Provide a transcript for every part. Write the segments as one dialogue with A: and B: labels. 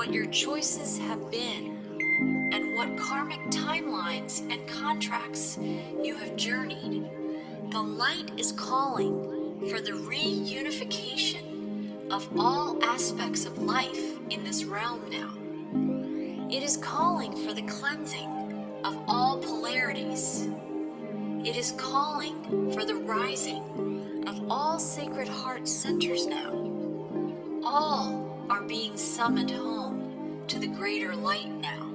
A: what your choices have been, and what karmic timelines and contracts you have journeyed. The light is calling for the reunification of all aspects of life in this realm now. It is calling for the cleansing of all polarities. It is calling for the rising of all sacred heart centers now. All are being summoned home to the greater light now.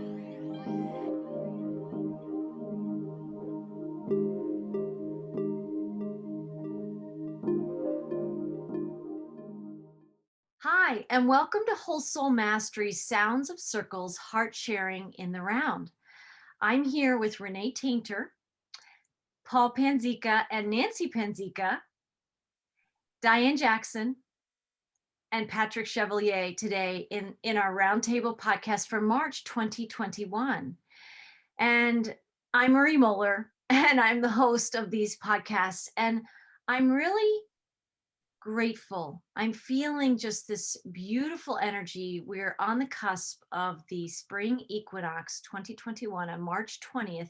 B: Hi, and welcome to Whole Soul Mastery's Sounds of Circles Heart Sharing in the Round. I'm here with Renee Tainter, Paul Panzica and Nancy Panzica, Diane Jackson, and Patrick Chevalier today in our Roundtable podcast for March 2021. And I'm Marie Moeller, and I'm the host of these podcasts. And I'm really grateful. I'm feeling just this beautiful energy. We're on the cusp of the spring equinox 2021 on March 20th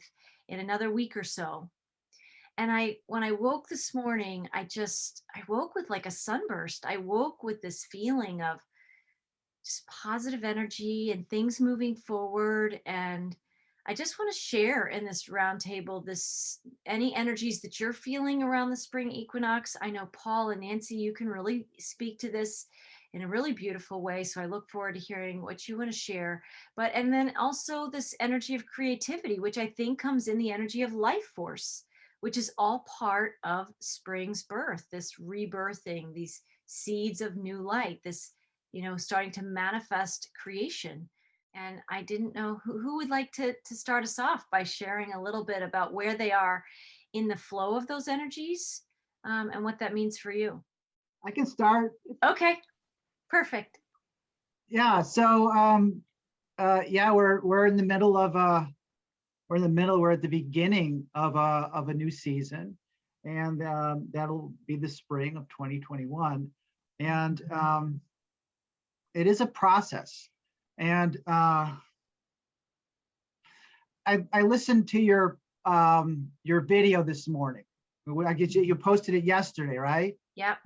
B: in another week or so. And when I woke this morning, I woke with like a sunburst. I woke with this feeling of just positive energy and things moving forward. And I just want to share in this roundtable any energies that you're feeling around the spring equinox. I know Paul and Nancy, you can really speak to this in a really beautiful way. So I look forward to hearing what you want to share. And then also this energy of creativity, which I think comes in the energy of life force, which is all part of spring's birth, this rebirthing, these seeds of new light, this, starting to manifest creation. And I didn't know who would like to start us off by sharing a little bit about where they are in the flow of those energies and what that means for you.
C: I can start.
B: Okay, perfect.
C: Yeah. So we're in the middle of we're at the beginning of a new season, and that'll be the spring of 2021, and it is a process. And I listened to your video this morning. I get you posted it yesterday, right?
B: Yeah.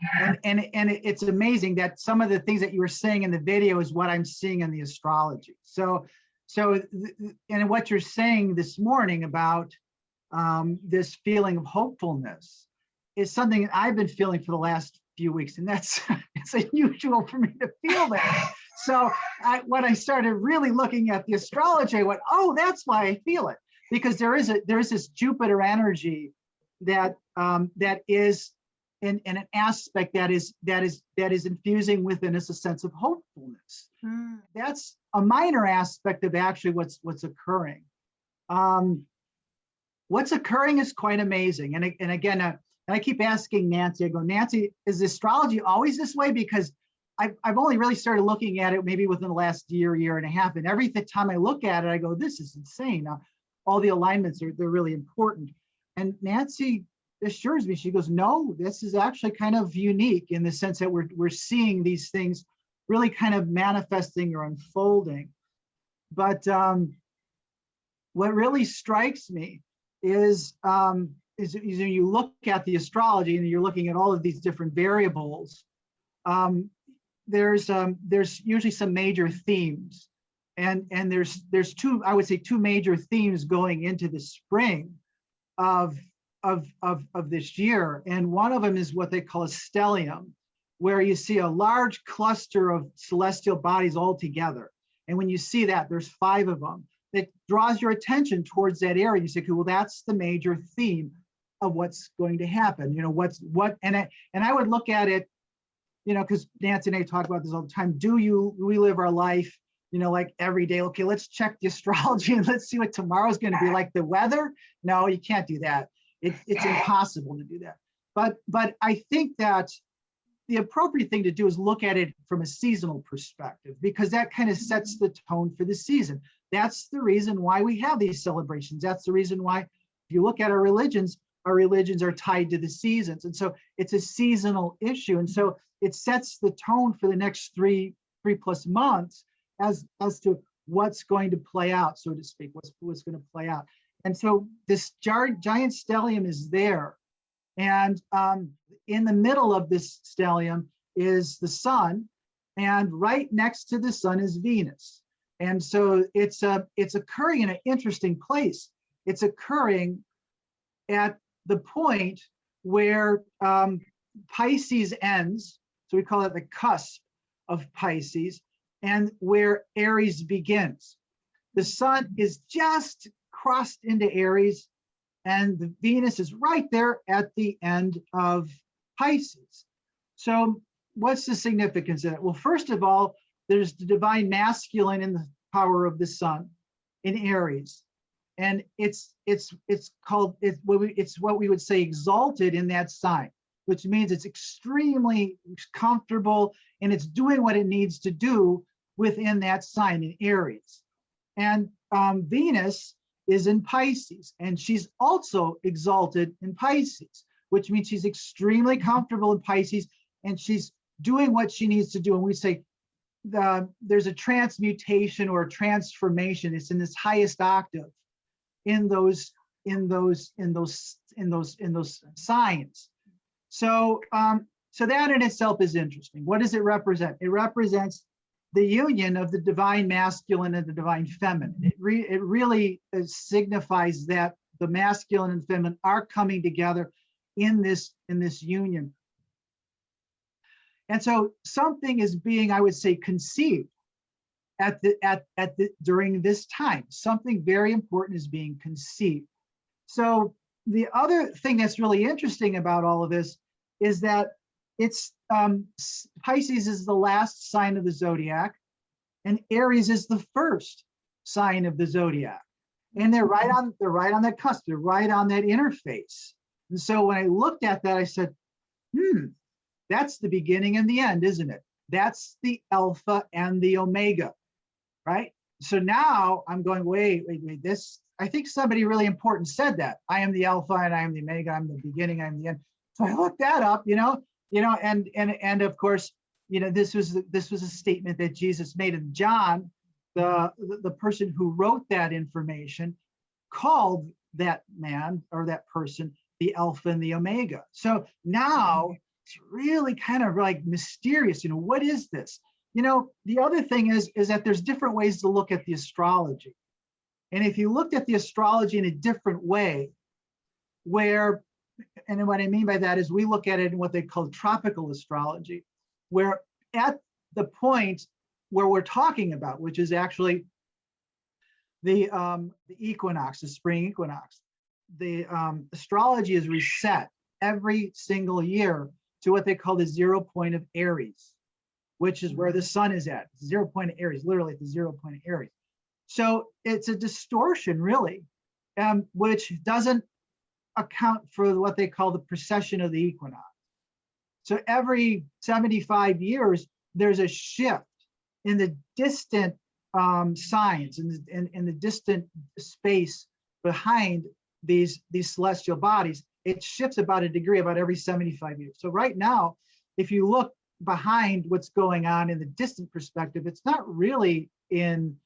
C: And it's amazing that some of the things that you were saying in the video is what I'm seeing in the astrology. And what you're saying this morning about this feeling of hopefulness is something I've been feeling for the last few weeks, and it's unusual for me to feel that. So when I started really looking at the astrology, I went, oh, that's why I feel it, because there is this Jupiter energy that is in an aspect that is infusing within us a sense of hopefulness. That's a minor aspect of actually what's occurring. What's occurring is quite amazing. And again, I keep asking Nancy, I go, Nancy, is astrology always this way? Because I've only really started looking at it maybe within the last year and a half. And every time I look at it, I go, this is insane. All the alignments they're really important. And Nancy assures me, she goes, no, this is actually kind of unique in the sense that we're seeing these things really kind of manifesting or unfolding. But what really strikes me is you look at the astrology and you're looking at all of these different variables. There's usually some major themes, and there's two, I would say, two major themes going into the spring of this year. And one of them is what they call a stellium, where you see a large cluster of celestial bodies all together. And when you see that, there's 5 of them. That draws your attention towards that area. You say, okay, well, that's the major theme of what's going to happen. And I would look at it, because Nancy and I talk about this all the time. We live our life, like every day? Okay, let's check the astrology and let's see what tomorrow's going to be like. The weather? No, you can't do that. It's impossible to do that. But I think that the appropriate thing to do is look at it from a seasonal perspective, because that kind of sets the tone for the season. That's the reason why we have these celebrations. That's the reason why, if you look at our religions are tied to the seasons. And so it's a seasonal issue. And so it sets the tone for the next three plus months as to what's going to play out, so to speak, what's going to play out. And so this giant stellium is there. And in the middle of this stellium is the sun, and right next to the sun is Venus. And so it's occurring in an interesting place. It's occurring at the point where Pisces ends, so we call it the cusp of Pisces, and where Aries begins. The sun is just crossed into Aries, and the Venus is right there at the end of Pisces. So what's the significance of it? Well, first of all, there's the divine masculine in the power of the sun in Aries. And it's what we would say exalted in that sign, which means it's extremely comfortable and it's doing what it needs to do within that sign in Aries. And Venus is in Pisces, and she's also exalted in Pisces, which means she's extremely comfortable in Pisces, and she's doing what she needs to do. And we say there's a transmutation or a transformation. It's in this highest octave in those signs. So so that in itself is interesting. What does it represent? It represents the union of the divine masculine and the divine feminine. It really signifies that the masculine and feminine are coming together in this union. And so something is being, I would say, conceived during this time. Something very important is being conceived. So the other thing that's really interesting about all of this is that it's Pisces is the last sign of the zodiac, and Aries is the first sign of the zodiac. And they're right on that cusp, they're right on that interface. And so when I looked at that, I said, that's the beginning and the end, isn't it? That's the alpha and the omega, right? So now I'm going, wait, this, I think somebody really important said that. I am the alpha and I am the omega, I'm the beginning, I'm the end. So I looked that up, and of course, this was a statement that Jesus made. And John, the person who wrote that information, called that man or that person the alpha and the omega. So now it's really kind of like mysterious. What is this? The other thing is that there's different ways to look at the astrology. And if you looked at the astrology in a different way, and what I mean by that is we look at it in what they call tropical astrology, where at the point where we're talking about, which is actually the equinox, the spring equinox, the astrology is reset every single year to what they call the 0 point of Aries, which is where the sun is at. 0 point of Aries, literally at the 0 point of Aries. So it's a distortion, really, which doesn't account for what they call the precession of the equinox. So every 75 years, there's a shift in the distant signs and in the distant space behind these celestial bodies. It shifts about a degree about every 75 years. So right now, if you look behind what's going on in the distant perspective, it's not really in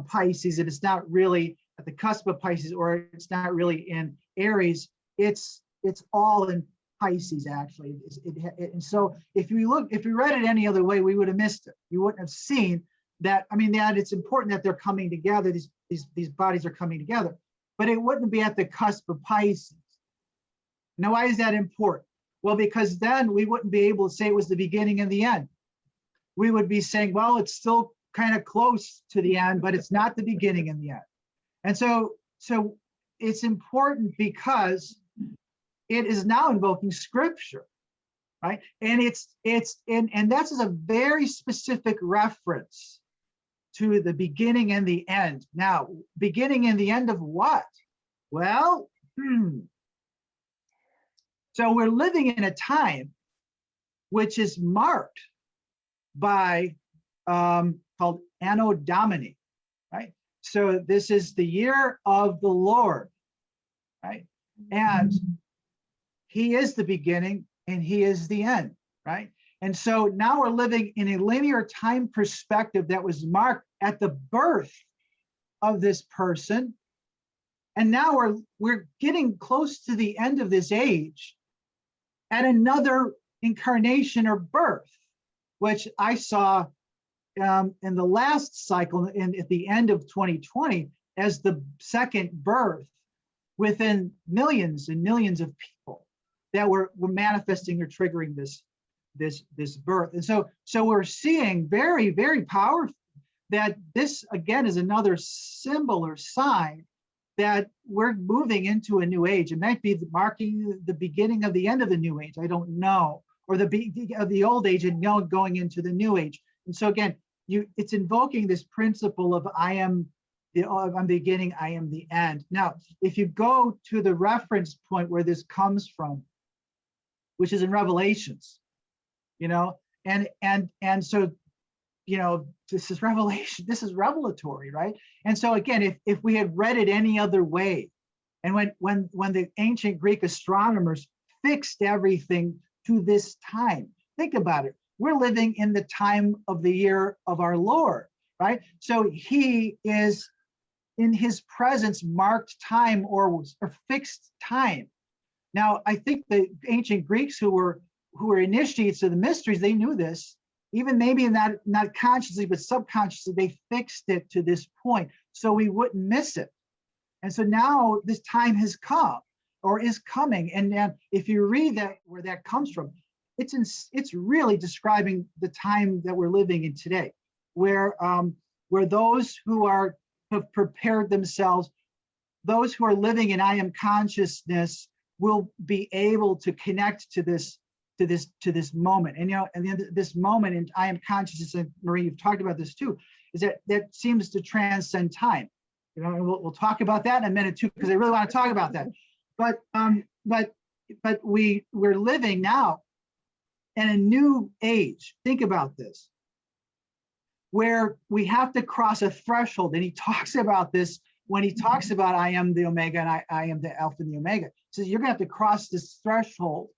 C: Pisces, and it's not really at the cusp of Pisces, or it's not really in Aries. It's all in Pisces, actually. And so if we read it any other way, we would have missed it. You wouldn't have seen that. I mean, that it's important that they're coming together. These bodies are coming together, but it wouldn't be at the cusp of Pisces. Now, why is that important? Well, because then we wouldn't be able to say it was the beginning and the end. We would be saying, well, it's still kind of close to the end, but it's not the beginning and the end. And so it's important because it is now invoking scripture, right? And and that's a very specific reference to the beginning and the end. Now, beginning and the end of what? Well, so we're living in a time which is marked by called Anno Domini, right? So this is the year of the Lord, right? And he is the beginning and he is the end, right? And so now we're living in a linear time perspective that was marked at the birth of this person. And now we're getting close to the end of this age at another incarnation or birth, which I saw in the last cycle at the end of 2020 as the second birth within millions and millions of people that were manifesting or triggering this birth. And so we're seeing very, very powerful that this again is another symbol or sign that we're moving into a new age. It might be marking the beginning of the end of the new age, I don't know, or the beginning of the old age and going into the new age. And so again, it's invoking this principle of I'm beginning, I am the end. Now, if you go to the reference point where this comes from, which is in Revelations, and so, this is revelation, this is revelatory, right? And so again, if we had read it any other way, and when the ancient Greek astronomers fixed everything to this time, think about it. We're living in the time of the year of our Lord, right? So he is in his presence marked time or fixed time. Now, I think the ancient Greeks who were initiates of the mysteries, they knew this, even maybe not consciously, but subconsciously, they fixed it to this point so we wouldn't miss it. And so now this time has come or is coming. And then if you read that, where that comes from, it's really describing the time that we're living in today, where those who have prepared themselves, those who are living in I am consciousness will be able to connect to this moment. And then this moment in I am consciousness, and Marie, you've talked about this too, is that seems to transcend time. And we'll talk about that in a minute too, because I really want to talk about that. But we're living now in a new age. Think about this, where we have to cross a threshold. And he talks about this when he talks about I am the Omega and I am the Alpha and the Omega. He says you're going to have to cross this threshold.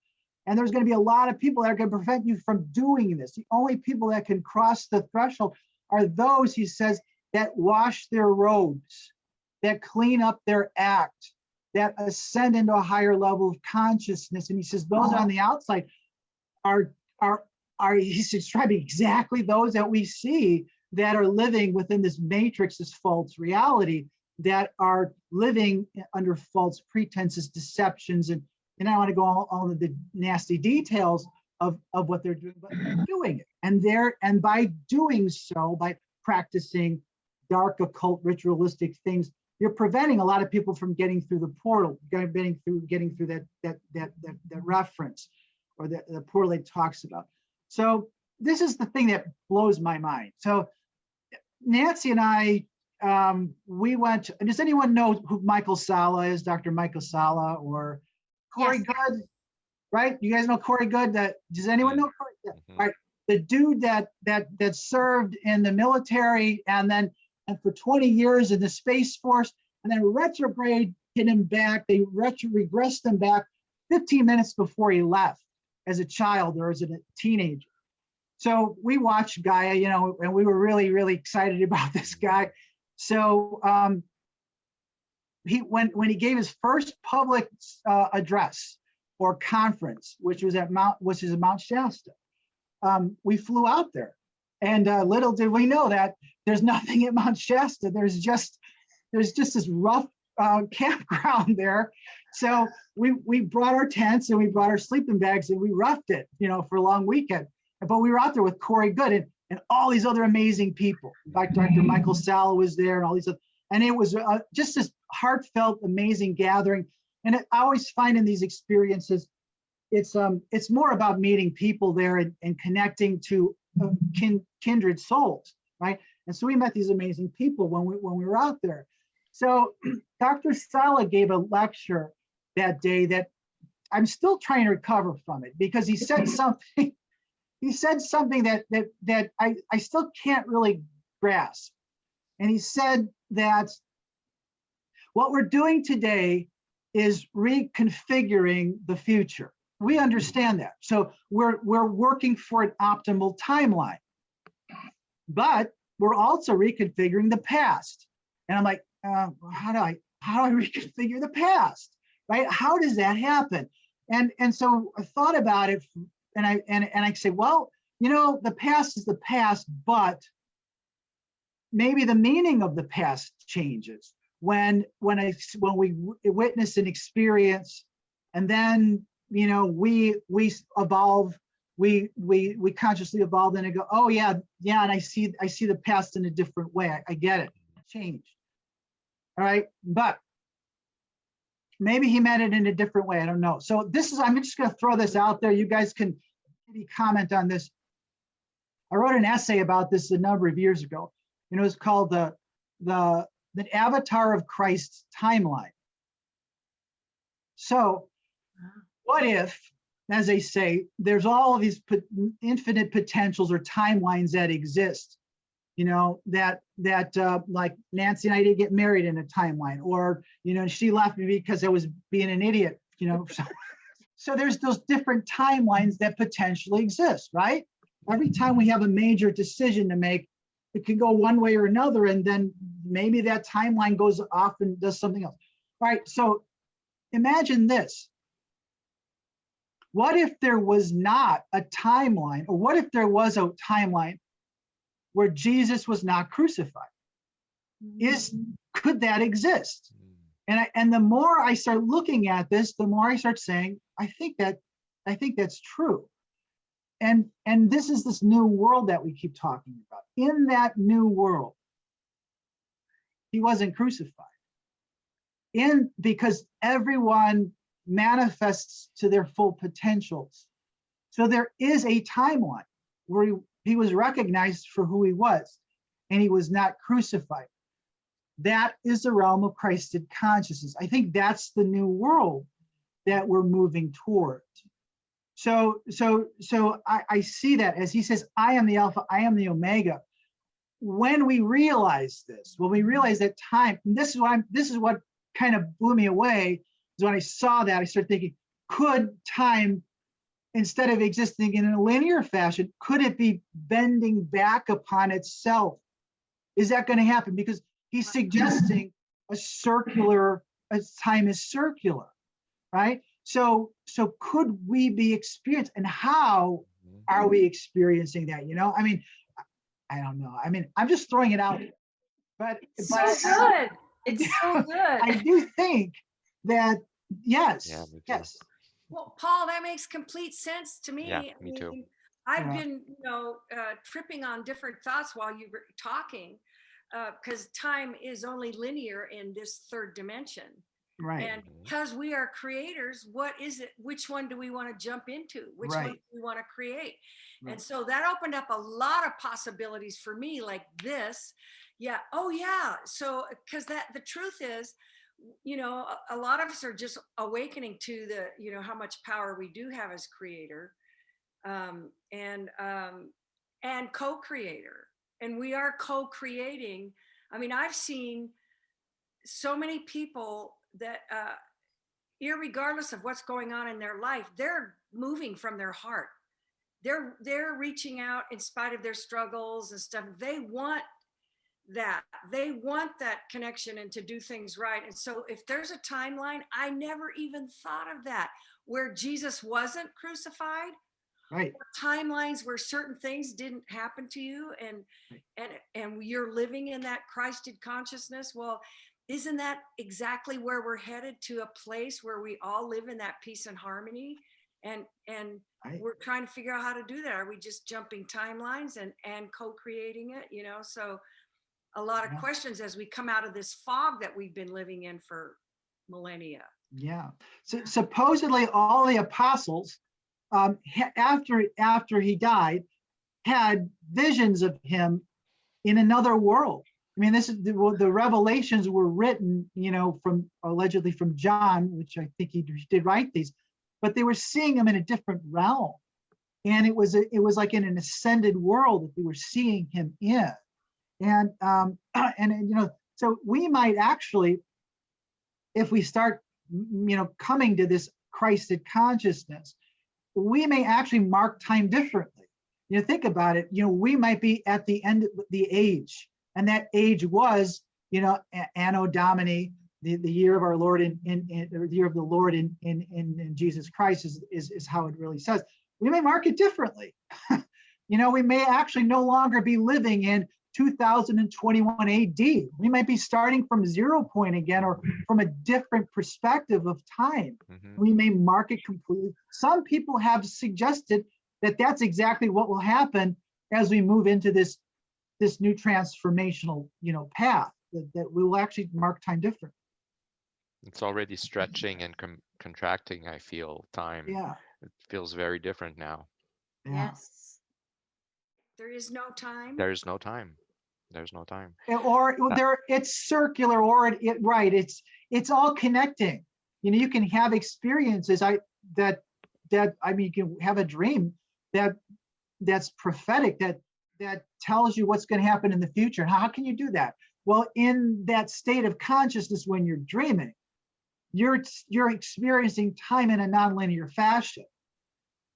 C: And there's going to be a lot of people that are going to prevent you from doing this. The only people that can cross the threshold are those, he says, that wash their robes, that clean up their act, that ascend into a higher level of consciousness. And he says those on the outside are he's describing exactly those that we see that are living within this matrix, this false reality, that are living under false pretenses, deceptions, and I don't want to go all of the nasty details of what they're doing, but they're doing it. And by doing so, by practicing dark, occult, ritualistic things, you're preventing a lot of people from getting through the portal, getting through that reference or the portal it talks about. So this is the thing that blows my mind. So Nancy and I, we went, does anyone know who Michael Sala is, Dr. Michael Sala, or Corey Good, right? You guys know Corey Good? Does anyone know Corey? Yeah. Right. The dude that served in the military and for 20 years in the Space Force, and then retrograde him back. They regressed him back 15 minutes before he left as a child or as a teenager. So we watched Gaia, and we were really, really excited about this guy. So when he gave his first public address or conference, which was at Mount Shasta, we flew out there, and little did we know that there's nothing at Mount Shasta. There's just this rough campground there. So we brought our tents and we brought our sleeping bags and we roughed it, for a long weekend. But we were out there with Corey Good and all these other amazing people. In fact, Dr. Michael Sala was there and all these other, and it was just this heartfelt, amazing gathering. And I always find in these experiences, it's more about meeting people there and connecting to kindred souls, right? And so we met these amazing people when we were out there. So Dr. Sala gave a lecture that day that I'm still trying to recover from it, because he said something. He said something that I still can't really grasp. And he said that what we're doing today is reconfiguring the future. We understand that. So we're working for an optimal timeline, but we're also reconfiguring the past. And I'm like, how do I reconfigure the past, right? How does that happen? And so I thought about it, and I say, well, the past is the past, but maybe the meaning of the past changes when we witness an experience, and then we evolve, we consciously evolve, and I go, oh yeah, and I see the past in a different way. I get it, changed. All right, but maybe he meant it in a different way. I don't know. So I'm just going to throw this out there. You guys can maybe comment on this. I wrote an essay about this a number of years ago. It was called the Avatar of Christ's Timeline. So what if, as they say, there's all of these infinite potentials or timelines that exist, that like Nancy and I didn't get married in a timeline, or, she left me because I was being an idiot, So there's those different timelines that potentially exist, right? Every time we have a major decision to make, it can go one way or another, and then maybe that timeline goes off and does something else. All right, so imagine this. What if there was not a timeline, or what if there was a timeline where Jesus was not crucified? Could that exist? And the more I start looking at this, the more I start saying, I think that's true. And this is this new world that we keep talking about. In that new world, he wasn't crucified. Because everyone manifests to their full potentials. So there is a timeline where he was recognized for who he was, and he was not crucified. That is the realm of Christed consciousness. I think that's the new world that we're moving toward. So I see that as he says, I am the Alpha, I am the Omega. When we realize this, when we realize that time, and this is what kind of blew me away, is when I saw that, I started thinking, could time, instead of existing in a linear fashion, could it be bending back upon itself? Is that going to happen? Because he's suggesting time is circular, right? So could we be experienced, and how are we experiencing that? I mean, I don't know. I mean, I'm just throwing it out, but
B: it's so good. It's so good.
C: I do think that yes.
D: Well, Paul, that makes complete sense to me.
E: Yeah, me too.
D: I've been, tripping on different thoughts while you were talking, because time is only linear in this third dimension.
C: Right.
D: And because we are creators, what is it? Which one do we want to jump into? Which one do we want to create? Right. And so that opened up a lot of possibilities for me, like this. Yeah. Oh, yeah. So, because the truth is, a lot of us are just awakening to the, how much power we do have as creator, and co-creator, and we are co-creating. I mean, I've seen so many people that, irregardless of what's going on in their life, they're moving from their heart. They're reaching out in spite of their struggles and stuff. They want that connection and to do things right. And so if there's a timeline, I never even thought of that, where Jesus wasn't crucified,
C: right?
D: Timelines where certain things didn't happen to you, and you're living in that Christed consciousness. Well, isn't that exactly where we're headed, to a place where we all live in that peace and harmony? And we're trying to figure out how to do that. Are we just jumping timelines and co-creating it? So a lot of questions as we come out of this fog that we've been living in for millennia.
C: Yeah. So supposedly all the apostles, after he died, had visions of him in another world. I mean, this is the revelations were written, allegedly from John, which I think he did write these, but they were seeing him in a different realm, and it was like in an ascended world that they were seeing him in, and so we might actually, if we start, coming to this Christed consciousness, we may actually mark time differently. Think about it. We might be at the end of the age, and that age was, Anno Domini, the year of our Lord in the year of the Lord in Jesus Christ is how it really says. We may mark it differently. We may actually no longer be living in 2021 AD. We might be starting from 0 point again, or from a different perspective of time. We may mark it completely. Some people have suggested that that's exactly what will happen as we move into this new transformational, path, that we will actually mark time different.
E: It's already stretching and contracting, I feel, time.
C: Yeah.
E: It feels very different now.
C: Yeah.
B: Yes.
D: There is no time.
E: There's no time. There's no time.
C: Or it's circular, or right. It's all connecting. You can have experiences. You can have a dream that's prophetic, that tells you what's going to happen in the future. How can you do that? Well, in that state of consciousness, when you're dreaming, you're experiencing time in a nonlinear fashion.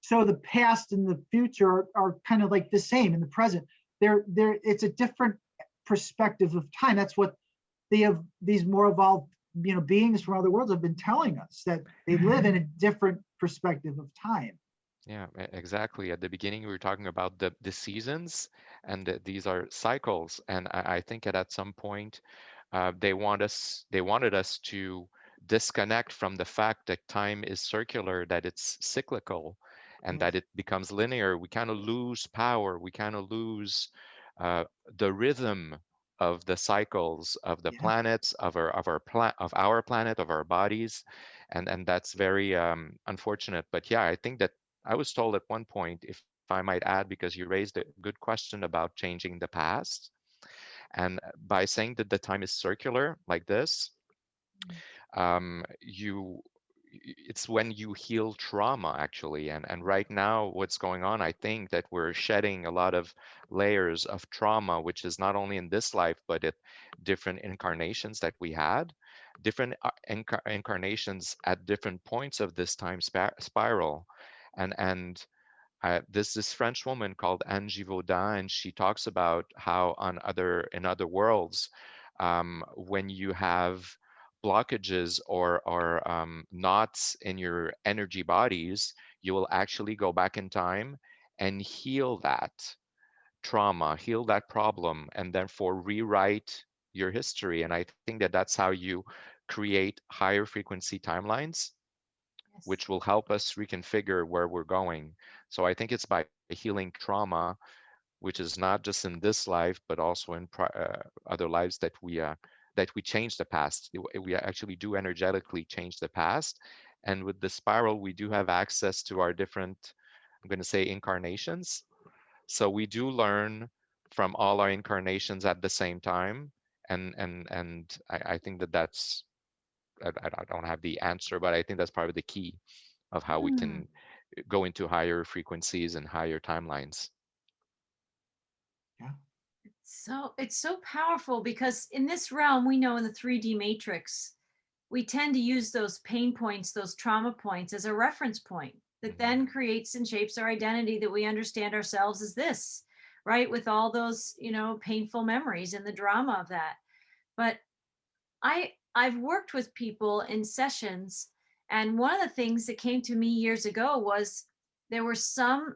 C: So the past and the future are kind of like the same in the present. It's a different perspective of time. That's what these more evolved, beings from other worlds have been telling us, that they live in a different perspective of time.
E: Yeah, exactly. At the beginning, we were talking about the seasons, and these are cycles. And I think at some point, they wanted us to disconnect from the fact that time is circular, that it's cyclical, and that it becomes linear. We kind of lose power. We kind of lose the rhythm of the cycles of the planets, of our planet, of our bodies, and that's very unfortunate. But yeah, I think that I was told at one point, if I might add, because you raised a good question about changing the past, and by saying that the time is circular like this, it's when you heal trauma, actually. And right now, what's going on, I think that we're shedding a lot of layers of trauma, which is not only in this life, but at different incarnations that we had, different incarnations at different points of this time spiral. And this French woman called Angie Vaudin, and she talks about how in other worlds, when you have blockages or knots in your energy bodies, you will actually go back in time and heal that trauma, heal that problem, and therefore rewrite your history. And I think that that's how you create higher frequency timelines, which will help us reconfigure where we're going. So I think it's by healing trauma, which is not just in this life, but also in other lives, that we change the past. We actually do energetically change the past. And with the spiral, we do have access to our different, I'm going to say, incarnations. So we do learn from all our incarnations at the same time. And I think that's, I don't have the answer, but I think that's probably the key of how we can go into higher frequencies and higher timelines.
C: Yeah.
B: So it's so powerful, because in this realm, we know in the 3D matrix, we tend to use those pain points, those trauma points, as a reference point that then creates and shapes our identity, that we understand ourselves as this, right? With all those, painful memories and the drama of that. But I've worked with people in sessions, and one of the things that came to me years ago was there were some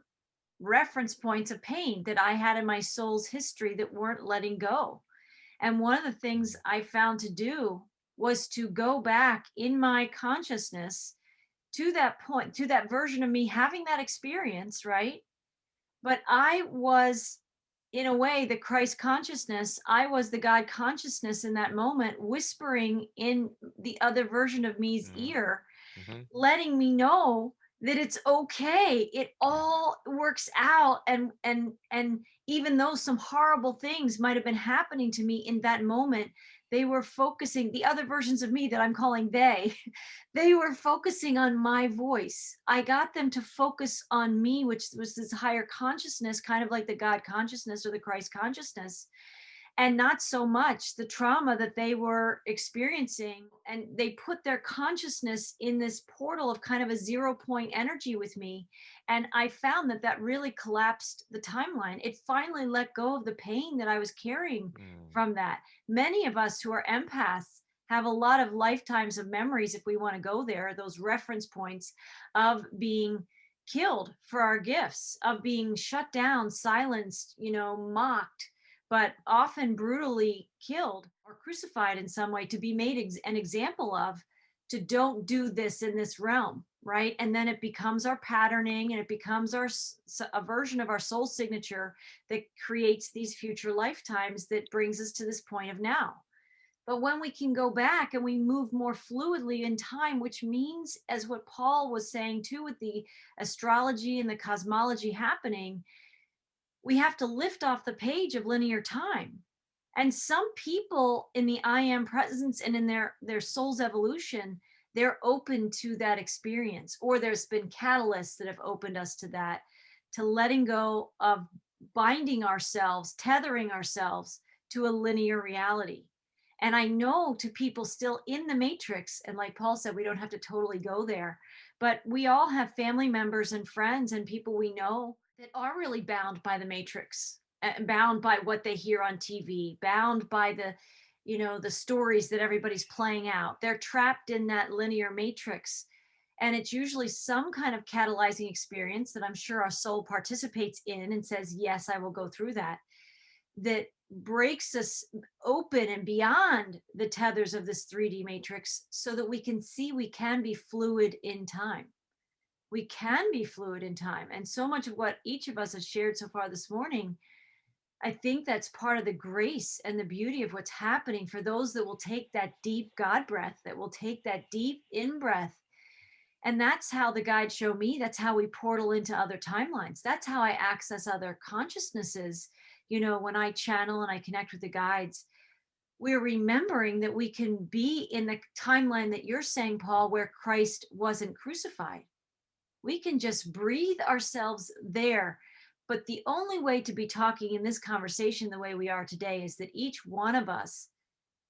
B: reference points of pain that I had in my soul's history that weren't letting go. And one of the things I found to do was to go back in my consciousness to that point, to that version of me having that experience, right? But I was, in a way, the Christ consciousness. I was the God consciousness in that moment, whispering in the other version of me's ear, letting me know that it's okay. It all works out. And even though some horrible things might have been happening to me in that moment, they were focusing, the other versions of me that I'm calling they were focusing on my voice. I got them to focus on me, which was this higher consciousness, kind of like the God consciousness or the Christ consciousness. and not so much the trauma that they were experiencing. And they put their consciousness in this portal of kind of a 0 point energy with me. And I found that that really collapsed the timeline. It finally let go of the pain that I was carrying from that. Many of us who are empaths have a lot of lifetimes of memories, if we want to go there, those reference points of being killed for our gifts, of being shut down, silenced, mocked, but often brutally killed or crucified in some way to be made an example of, to don't do this in this realm, right? And then it becomes our patterning, and it becomes a version of our soul signature that creates these future lifetimes that brings us to this point of now. But when we can go back and we move more fluidly in time, which means, as what Paul was saying too, with the astrology and the cosmology happening, we have to lift off the page of linear time. And some people in the I am presence and in their soul's evolution, they're open to that experience, or there's been catalysts that have opened us to that, to letting go of binding ourselves, tethering ourselves to a linear reality. And I know, to people still in the matrix, and like Paul said, we don't have to totally go there, but we all have family members and friends and people we know that are really bound by the matrix, bound by what they hear on TV, bound by the stories that everybody's playing out. They're trapped in that linear matrix. And it's usually some kind of catalyzing experience that I'm sure our soul participates in and says, yes, I will go through that, that breaks us open and beyond the tethers of this 3D matrix, so that we can see we can be fluid in time. We can be fluid in time. And so much of what each of us has shared so far this morning, I think that's part of the grace and the beauty of what's happening for those that will take that deep God breath, that will take that deep in breath. And that's how the guides show me. That's how we portal into other timelines. That's how I access other consciousnesses. When I channel and I connect with the guides, we're remembering that we can be in the timeline that you're saying, Paul, where Christ wasn't crucified. We can just breathe ourselves there. But the only way to be talking in this conversation the way we are today is that each one of us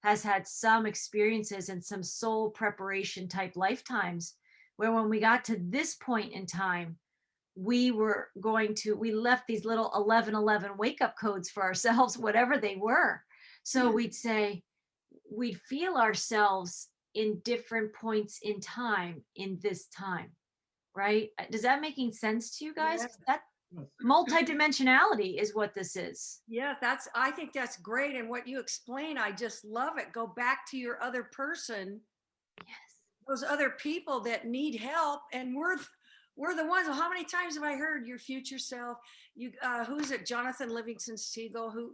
B: has had some experiences and some soul preparation type lifetimes where, when we got to this point in time, we left these little 1111 wake up codes for ourselves, whatever they were. So we'd feel ourselves in different points in time in this time, right? Does that making sense to you guys?
D: Yeah.
B: That multidimensionality is what this is.
D: Yeah, I think that's great. And what you explain, I just love it. Go back to your other person.
B: Yes.
D: Those other people that need help, and we're the ones. How many times have I heard your future self? Who's it? Jonathan Livingston Seagull, who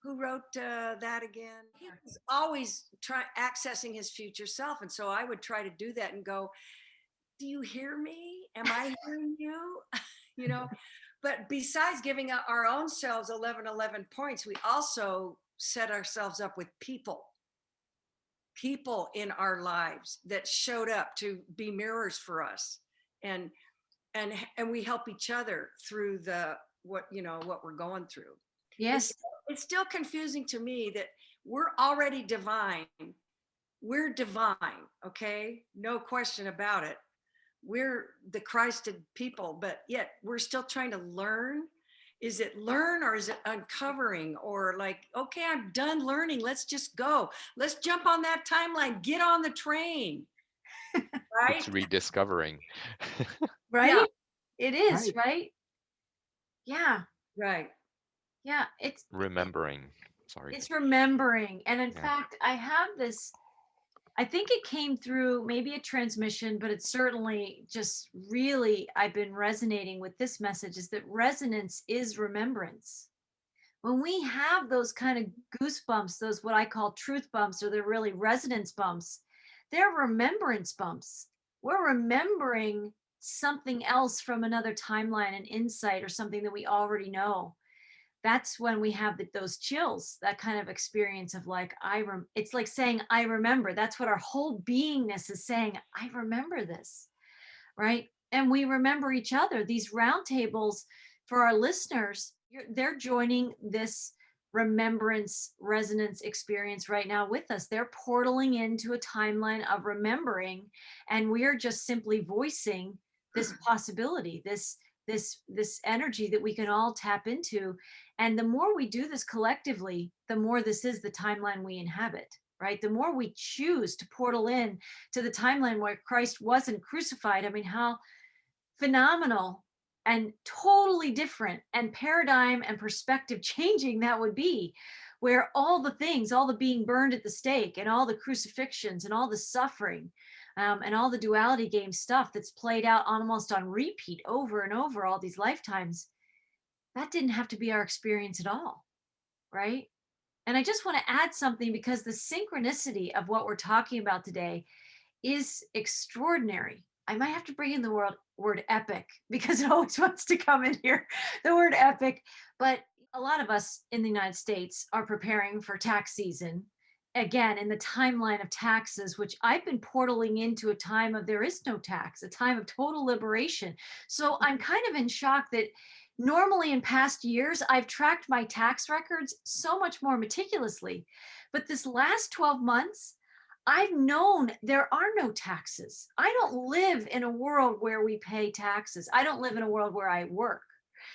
D: wrote that again? He was always accessing his future self, and so I would try to do that and go, "Do you hear me? Am I hearing you?" But besides giving our own selves 1111 points, we also set ourselves up with people in our lives that showed up to be mirrors for us, and we help each other through what we're going through.
B: Yes.
D: It's still confusing to me that we're already divine. We're divine, okay? No question about it. We're the Christed people, but yet we're still trying to learn. Is it learn, or is it uncovering, or like, okay, I'm done learning, let's just go. Let's jump on that timeline, get on the train. Right?
E: It's rediscovering.
B: Right?
D: Yeah.
B: It is, right? Yeah.
D: Right.
B: Yeah.
E: Remembering. Sorry.
B: It's remembering. And in
E: Yeah.
B: fact, I have this, I think it came through maybe a transmission, but it's certainly just really, I've been resonating with this message, is that resonance is remembrance. When we have those kind of goosebumps, those what I call truth bumps, or they're really resonance bumps, they're remembrance bumps. We're remembering something else from another timeline, an insight, or something that we already know. That's when we have those chills, that kind of experience of like, it's like saying, I remember. That's what our whole beingness is saying. I remember this, right? And we remember each other. These roundtables, for our listeners, they're joining this remembrance resonance experience right now with us. They're portaling into a timeline of remembering, and we're just simply voicing this possibility, this energy that we can all tap into. And the more we do this collectively, the more this is the timeline we inhabit, right? The more we choose to portal in to the timeline where Christ wasn't crucified. I mean, how phenomenal and totally different and paradigm and perspective changing that would be, where all the things, all the being burned at the stake and all the crucifixions and all the suffering, and all the duality game stuff that's played out almost on repeat over and over all these lifetimes, that didn't have to be our experience at all, right? And I just want to add something, because the synchronicity of what we're talking about today is extraordinary. I might have to bring in the word epic, because it always wants to come in here, the word epic. But a lot of us in the United States are preparing for tax season. Again, in the timeline of taxes, which I've been portaling into a time of there is no tax, a time of total liberation. So I'm kind of in shock that normally in past years, I've tracked my tax records so much more meticulously. But this last 12 months, I've known there are no taxes. I don't live in a world where we pay taxes. I don't live in a world where I work.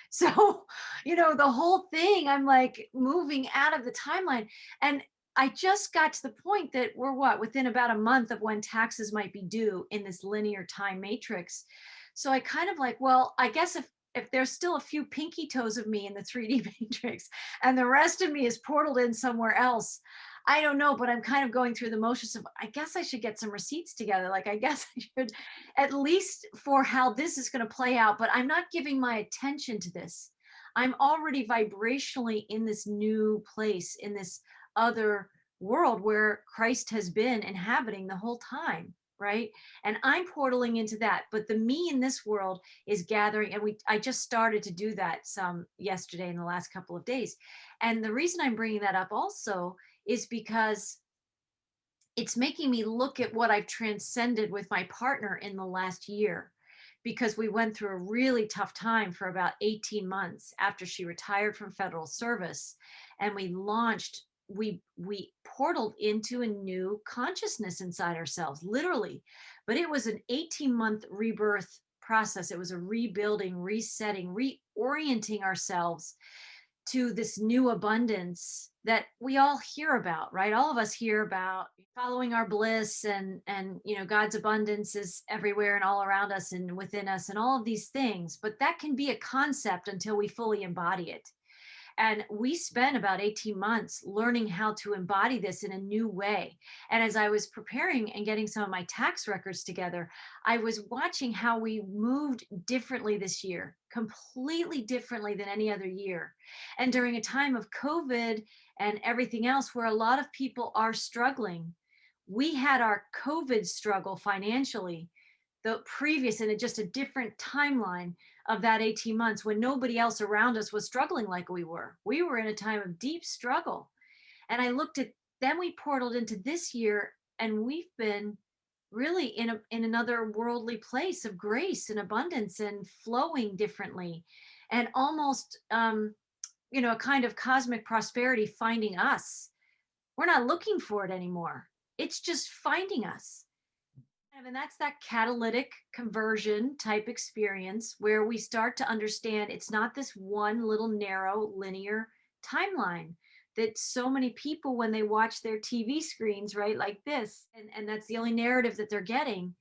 B: So, the whole thing, I'm like moving out of the timeline. And I just got to the point that we're within about a month of when taxes might be due in this linear time matrix. So I kind of like, well, I guess if there's still a few pinky toes of me in the 3D matrix and the rest of me is portaled in somewhere else, I don't know, but I'm kind of going through the motions of, I guess I should get some receipts together. Like, I guess I should, at least for how this is going to play out, but I'm not giving my attention to this. I'm already vibrationally in this new place, in this other world where Christ has been inhabiting the whole time, right? And I'm portaling into that, but the me in this world is gathering, and I just started to do that some yesterday in the last couple of days. And the reason I'm bringing that up also is because it's making me look at what I've transcended with my partner in the last year, because we went through a really tough time for about 18 months after she retired from federal service, and we portaled into a new consciousness inside ourselves, literally. But it was an 18-month rebirth process. It was a rebuilding, resetting, reorienting ourselves to this new abundance that we all hear about, right? All of us hear about following our bliss, and God's abundance is everywhere and all around us and within us and all of these things. But that can be a concept until we fully embody it. And we spent about 18 months learning how to embody this in a new way. And as I was preparing and getting some of my tax records together, I was watching how we moved differently this year, completely differently than any other year. And during a time of COVID and everything else where a lot of people are struggling, we had our COVID struggle financially, the previous, and just a different timeline of that 18 months when nobody else around us was struggling like we were. We were in a time of deep struggle. And I looked at, then we portaled into this year, and we've been really in another worldly place of grace and abundance and flowing differently, and almost, a kind of cosmic prosperity finding us. We're not looking for it anymore. It's just finding us. And that's that catalytic conversion type experience where we start to understand it's not this one little narrow linear timeline that so many people, when they watch their TV screens, right, like this, and that's the only narrative that they're getting,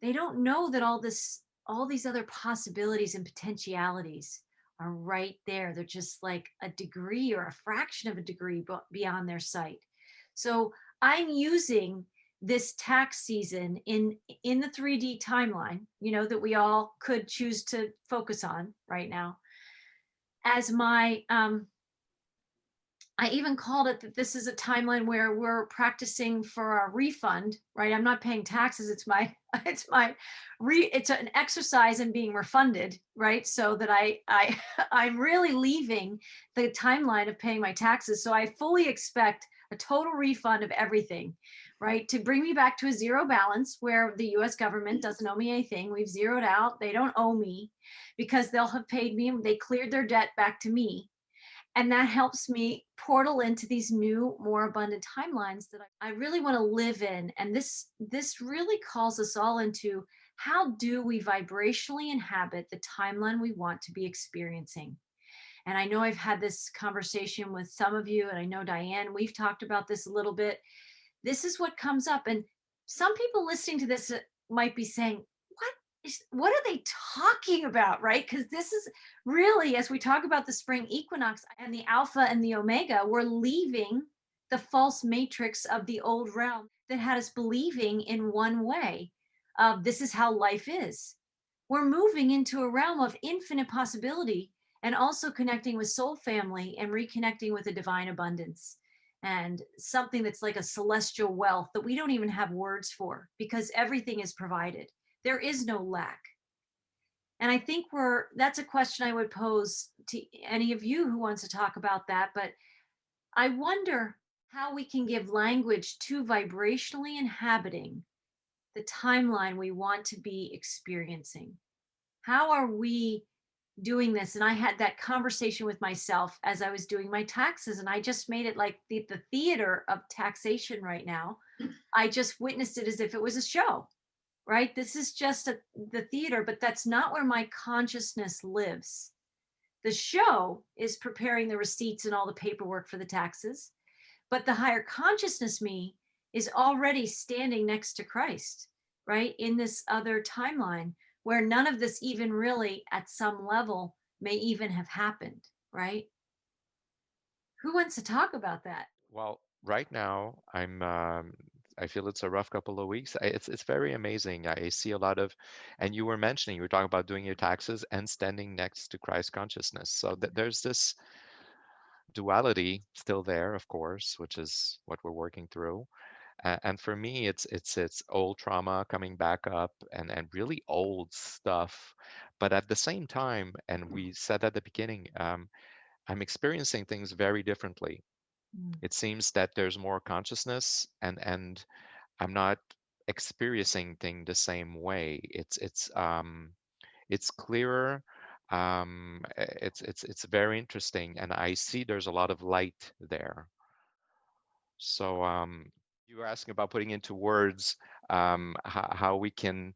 B: they don't know that all these other possibilities and potentialities are right there. They're just like a degree or a fraction of a degree beyond their sight. So I'm using this tax season in the 3D timeline, that we all could choose to focus on right now, as my I even called it that this is a timeline where we're practicing for our refund, right? I'm not paying taxes. It's an exercise in being refunded, right? So that I'm really leaving the timeline of paying my taxes. So I fully expect a total refund of everything, right? To bring me back to a zero balance where the US government doesn't owe me anything. We've zeroed out. They don't owe me because they'll have paid me and they cleared their debt back to me. And that helps me portal into these new, more abundant timelines that I really want to live in. And this really calls us all into, how do we vibrationally inhabit the timeline we want to be experiencing? And I know I've had this conversation with some of you, and I know Diane, we've talked about this a little bit. This is what comes up. And some people listening to this might be saying, what are they talking about, right? Because this is really, as we talk about the spring equinox and the alpha and the omega, we're leaving the false matrix of the old realm that had us believing in one way. This is how life is. We're moving into a realm of infinite possibility, and also connecting with soul family and reconnecting with a divine abundance, and something that's like a celestial wealth that we don't even have words for, because everything is provided. There is no lack. And I think that's a question I would pose to any of you who wants to talk about that. But I wonder how we can give language to vibrationally inhabiting the timeline we want to be experiencing. How are we doing this? And I had that conversation with myself as I was doing my taxes, and I just made it like the theater of taxation right now. I just witnessed it as if it was a show, right? This is just the theater, but that's not where my consciousness lives. The show is preparing the receipts and all the paperwork for the taxes, but the higher consciousness me is already standing next to Christ, right? In this other timeline where none of this even really at some level may even have happened, right? Who wants to talk about that?
E: Well, right now I feel it's a rough couple of weeks. It's very amazing. I see a lot of, and you were mentioning, you were talking about doing your taxes and standing next to Christ consciousness. So there's this duality still there, of course, which is what we're working through. And for me, it's old trauma coming back up, and really old stuff. But at the same time, and we said at the beginning, I'm experiencing things very differently.
B: Mm.
E: It seems that there's more consciousness, and I'm not experiencing things the same way. It's clearer. It's very interesting, and I see there's a lot of light there. So you were asking about putting into words how we can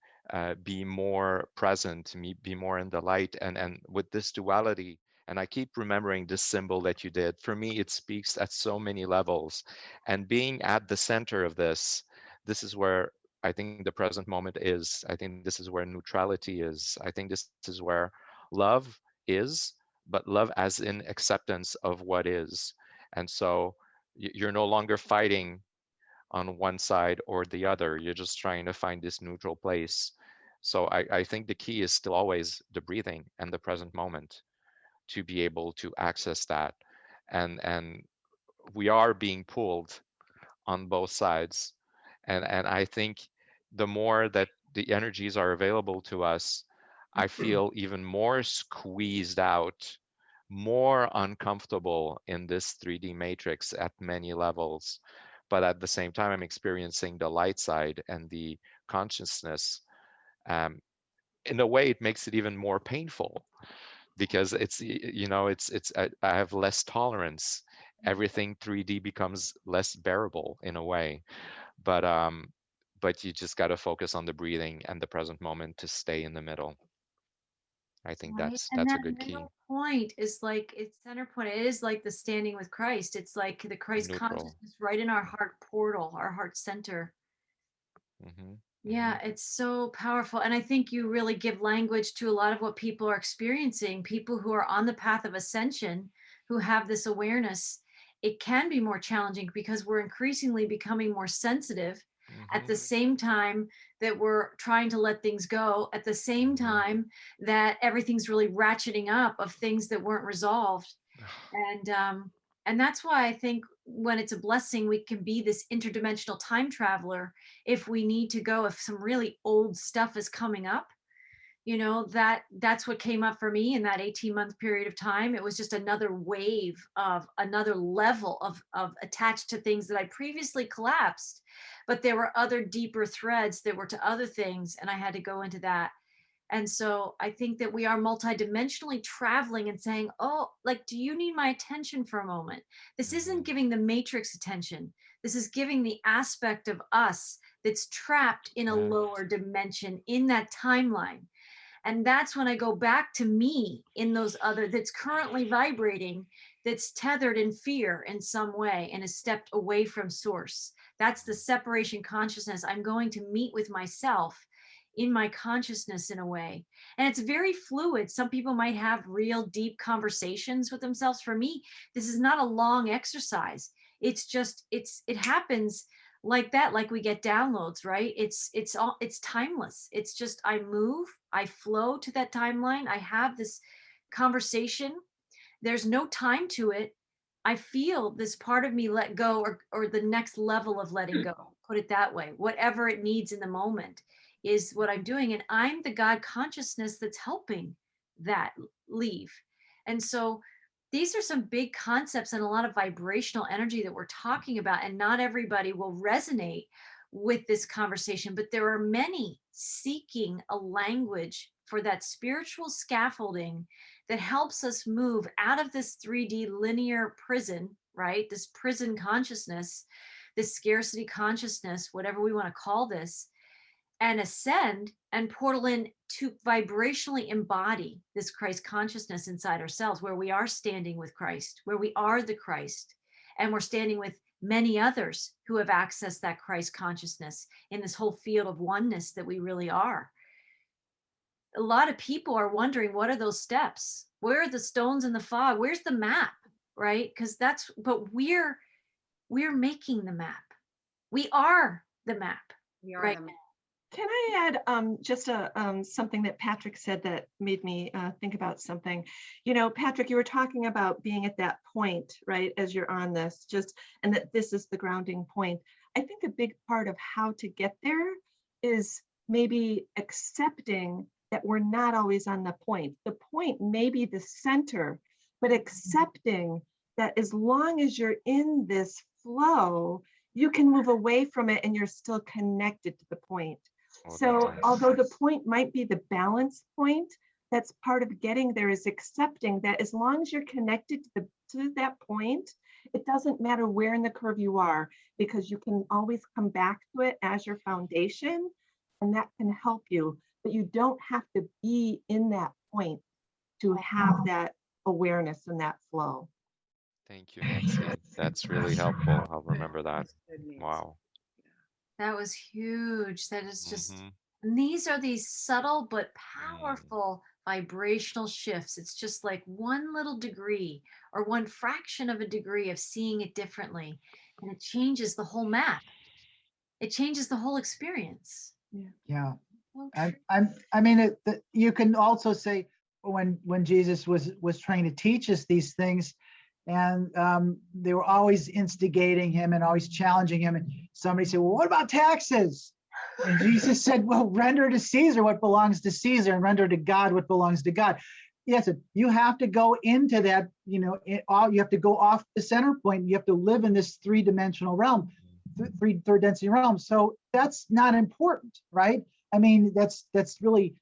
E: be more present, be more in the light, and with this duality. And I keep remembering this symbol that you did. For me, it speaks at so many levels. And being at the center of this is where I think the present moment is. I think this is where neutrality is. I think this is where love is, but love as in acceptance of what is. And so you're no longer fighting on one side or the other. You're just trying to find this neutral place. So I think the key is still always the breathing and the present moment to be able to access that. And we are being pulled on both sides. And I think the more that the energies are available to us, I feel even more squeezed out, more uncomfortable in this 3D matrix at many levels. But at the same time, I'm experiencing the light side and the consciousness. Um, in a way, it makes it even more painful because I have less tolerance. Everything 3D becomes less bearable in a way. But you just got to focus on the breathing and the present moment to stay in the middle. I think
B: Right. And
E: that's a
B: that
E: good key.
B: middle point is like its center point. It is like the standing with Christ. It's like the Christ
E: Neutral.
B: consciousness right in our heart portal, our heart center.
E: Hmm.
B: Yeah, it's so powerful. And I think you really give language to a lot of what people are experiencing. People who are on the path of ascension, who have this awareness, it can be more challenging because we're increasingly becoming more sensitive at the
E: Hmm.
B: same time that we're trying to let things go, at the same time that everything's really ratcheting up of things that weren't resolved. And and that's why I think when it's a blessing, we can be this interdimensional time traveler if we need to go, if some really old stuff is coming up. That's what came up for me in that 18-month period of time. It was just another wave of another level of attached to things that I previously collapsed, but there were other deeper threads that were to other things, and I had to go into that. And so I think that we are multidimensionally traveling and saying, oh, like, do you need my attention for a moment? This isn't giving the matrix attention. This is giving the aspect of us that's trapped in a
E: Yes.
B: lower dimension in that timeline. And that's when I go back to me in those other, that's currently vibrating, that's tethered in fear in some way and has stepped away from source. That's the separation consciousness. I'm going to meet with myself in my consciousness in a way. And it's very fluid. Some people might have real deep conversations with themselves. For me, this is not a long exercise. It's just, it happens like that, like we get downloads, right? It's timeless. It's just, I move, I flow to that timeline. I have this conversation. There's no time to it. I feel this part of me let go, or the next level of letting go, put it that way. Whatever it needs in the moment is what I'm doing. And I'm the God consciousness that's helping that leave. And so these are some big concepts and a lot of vibrational energy that we're talking about. And not everybody will resonate with this conversation, but there are many seeking a language for that spiritual scaffolding that helps us move out of this 3D linear prison, right? This prison consciousness, this scarcity consciousness, whatever we want to call this, and ascend and portal in to vibrationally embody this Christ consciousness inside ourselves, where we are standing with Christ, where we are the Christ, and we're standing with many others who have accessed that Christ consciousness in this whole field of oneness that we really are. A lot of people are wondering, what are those steps? Where are the stones in the fog? Where's the map? Right? Because that's, but we're making the map. We are the map.
D: We are
B: Right.
D: the-
F: Can I add just something that Patrick said that made me think about something? You know, Patrick, you were talking about being at that point, right, as you're on this, and that this is the grounding point. I think a big part of how to get there is maybe accepting that we're not always on the point. The point may be the center, but accepting that as long as you're in this flow, you can move away from it and you're still connected to the point. So although the point might be the balance point, that's part of getting there, is accepting that as long as you're connected to that point, it doesn't matter where in the curve you are, because you can always come back to it as your foundation, and that can help you. But you don't have to be in that point to have that awareness and that flow.
E: Thank you, Nancy. That's really helpful. I'll remember that.
D: Good news.
E: Wow.
B: That was huge. That is just,
E: Mhm.
B: and these are these subtle but powerful vibrational shifts. It's just like one little degree or one fraction of a degree of seeing it differently. And it changes the whole map. It changes the whole experience.
C: Yeah.
B: Oh,
C: I mean, you can also say when Jesus was trying to teach us these things, and they were always instigating him and always challenging him. And somebody said, well, what about taxes? And Jesus said, well, render to Caesar what belongs to Caesar and render to God what belongs to God. Yes, you have to go into that, you have to go off the center point. You have to live in this three-dimensional realm, third density realm. So that's not important, right? I mean, that's really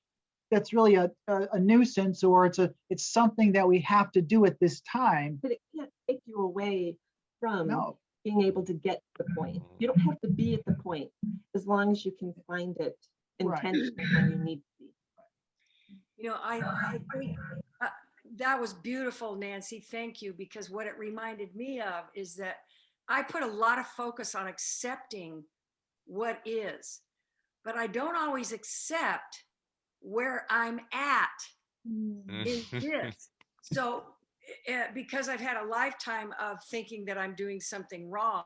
C: a nuisance, or it's something that we have to do at this time.
F: But it can't take you away from
C: No.
F: being able to get to the point. You don't have to be at the point as long as you can find it intentionally when you need to be.
D: You know, I think that was beautiful, Nancy. Thank you. Because what it reminded me of is that I put a lot of focus on accepting what is, but I don't always accept where I'm at in this. So because I've had a lifetime of thinking that I'm doing something wrong,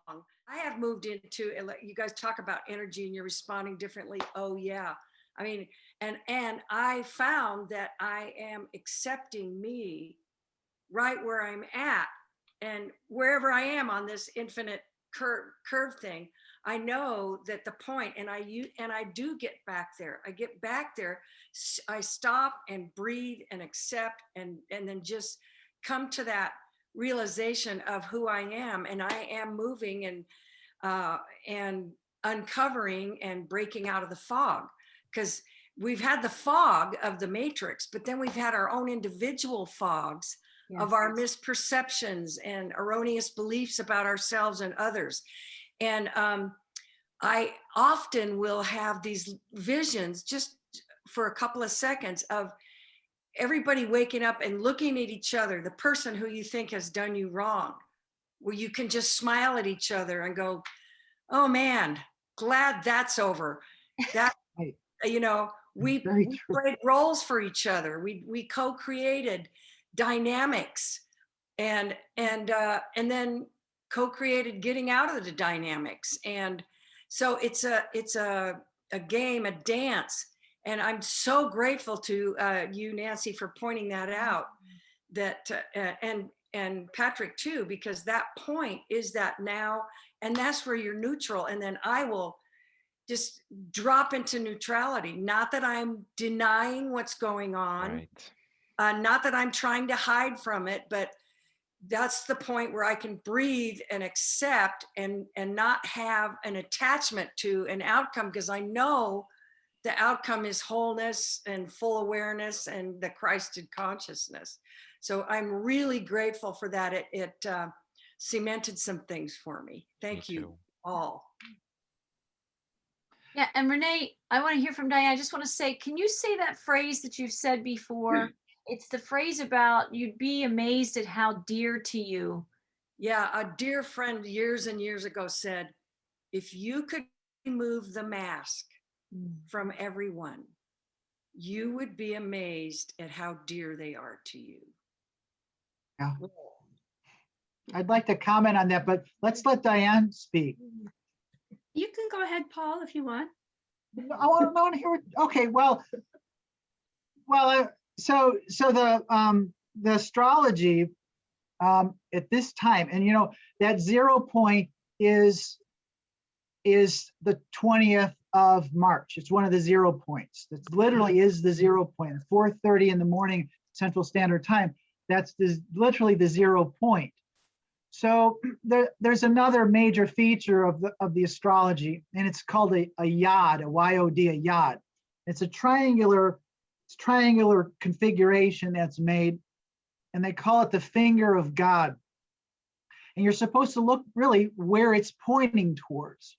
D: I have moved into, you guys talk about energy and you're responding differently. Oh yeah. I mean, and I found that I am accepting me right where I'm at, and wherever I am on this infinite curve thing, I know that the point, and I do get back there. I get back there. I stop and breathe and accept, and then just come to that realization of who I am, and I am moving and uncovering and breaking out of the fog, because we've had the fog of the matrix, but then we've had our own individual fogs of our misperceptions and erroneous beliefs about ourselves and others. And I often will have these visions just for a couple of seconds of everybody waking up and looking at each other, the person who you think has done you wrong, where you can just smile at each other and go, oh man, glad that's over. That, you know, we played roles for each other. We co-created dynamics and then co-created getting out of the dynamics. And so it's a game, a dance. And I'm so grateful to you, Nancy, for pointing that out, that and Patrick too, because that point is that now, and that's where you're neutral. And then I will just drop into neutrality. Not that I'm denying what's going on, not that I'm trying to hide from it, but that's the point where I can breathe and accept and not have an attachment to an outcome, because I know the outcome is wholeness and full awareness and the Christed consciousness. So I'm really grateful for that. It cemented some things for me. Thank you all.
B: Yeah, and Renee, I want to hear from Diane. I just want to say, can you say that phrase that you've said before? It's the phrase about you'd be amazed at how dear to you.
D: Yeah, a dear friend years and years ago said, if you could remove the mask from everyone, you would be amazed at how dear they are to you.
C: Yeah. I'd like to comment on that, but let's let Diane speak.
G: You can go ahead, Paul, if you want.
C: I want to hear what, okay, well, so the astrology at this time, and you know, that 0 point is the 20th of March. It's one of the 0 points. It literally is the 0 point. 4:30 in the morning Central Standard Time. That's literally the 0 point. So there's another major feature of the astrology, and it's called a yod, a Y-O-D, a yod. It's a triangular configuration that's made, and they call it the finger of God. And you're supposed to look really where it's pointing towards.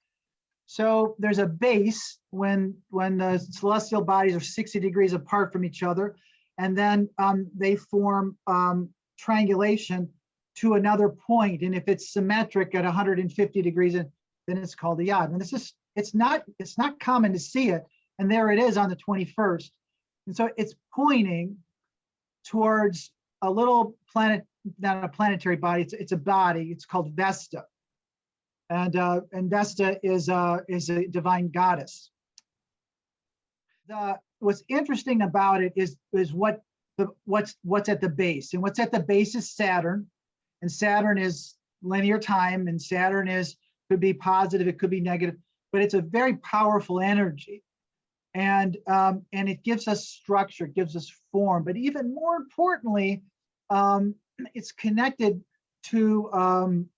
C: So there's a base when the celestial bodies are 60 degrees apart from each other, and then they form triangulation to another point. And if it's symmetric at 150 degrees, then it's called a yod. And it's not common to see it. And there it is on the 21st. And so it's pointing towards a little planet, not a planetary body, it's a body, it's called Vesta. And Vesta is a divine goddess. What's interesting about it is what's at the base. And what's at the base is Saturn. And Saturn is linear time, and Saturn could be positive, it could be negative, but it's a very powerful energy. And it gives us structure, it gives us form, but even more importantly, it's connected to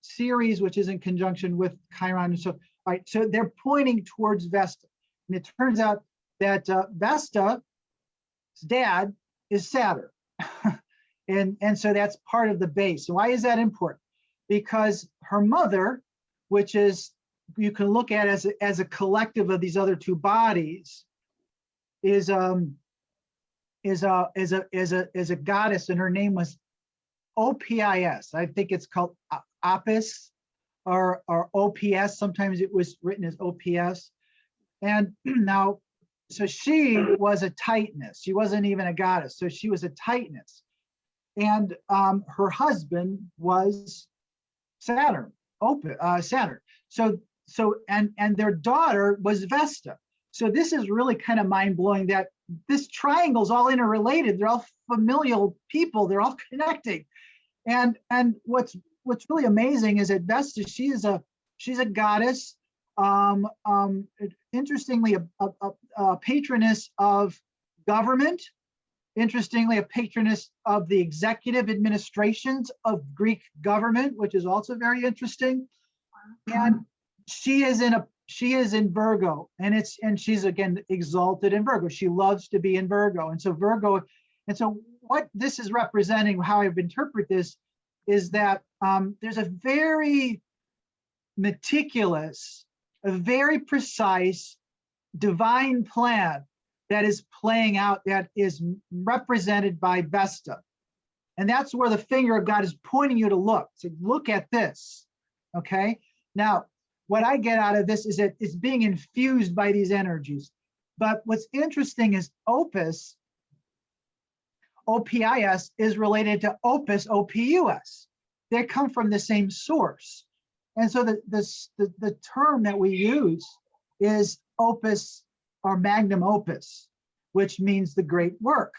C: Ceres, which is in conjunction with Chiron. And so, all right, so they're pointing towards Vesta. And it turns out that Vesta's dad is Saturn. And so that's part of the base. Why is that important? Because her mother, which is, you can look at as a collective of these other two bodies, is a goddess, and her name was OPIS. I think it's called Opis or OPS. Sometimes it was written as OPS. And now, so she was a Titaness. She wasn't even a goddess. So she was a Titaness. And her husband was Saturn, Saturn. So and their daughter was Vesta. So this is really kind of mind-blowing that this triangle's all interrelated. They're all familial people. They're all connecting. And what's really amazing is that Vesta, she's a goddess. Interestingly, a patroness of government. Interestingly, a patroness of the executive administrations of Greek government, which is also very interesting. And she is in she is in Virgo, and she's again exalted in Virgo. She loves to be in Virgo. And so what this is representing, how I've interpreted this, is that there's a very meticulous, a very precise divine plan that is playing out, that is represented by Vesta. And that's where the finger of God is pointing you to look. So look at this, okay? Now, what I get out of this is that it's being infused by these energies. But what's interesting is Opus, OPIS, is related to Opus, OPUS. They come from the same source. And so the term that we use is opus or magnum opus, which means the great work,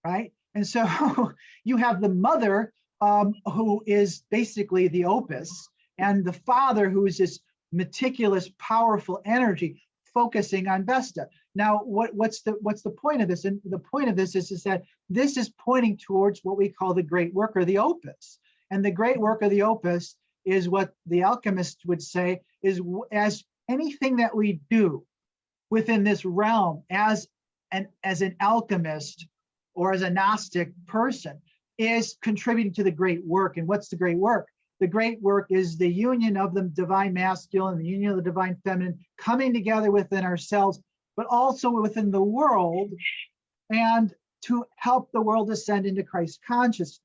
C: right? And so you have the mother who is basically the opus, and the father who is this meticulous, powerful energy focusing on Vesta. Now, what's the point of this? And the point of this is that this is pointing towards what we call the great work, or the opus. And the great work of the opus is what the alchemists would say is, as anything that we do within this realm as an alchemist or as a Gnostic person, is contributing to the great work. And what's the great work? The great work is the union of the divine masculine, the union of the divine feminine, coming together within ourselves, but also within the world, and to help the world ascend into Christ consciousness.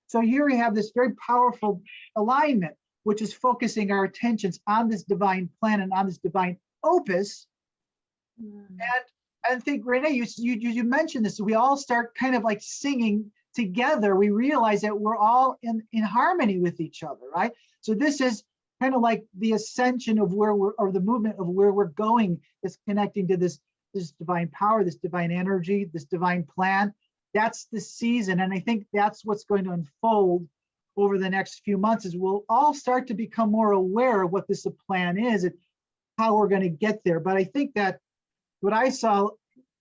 C: So here we have this very powerful alignment, which is focusing our attentions on this divine plan and on this divine opus. And I think, Renee, you mentioned this, we all start kind of like singing together. We realize that we're all in harmony with each other, right? So this is kind of like the ascension of where we're, or the movement of where we're going, is connecting to this divine power, this divine energy, this divine plan. That's the season. And I think that's what's going to unfold over the next few months, is we'll all start to become more aware of what this plan is and how we're going to get there. But I think that what I saw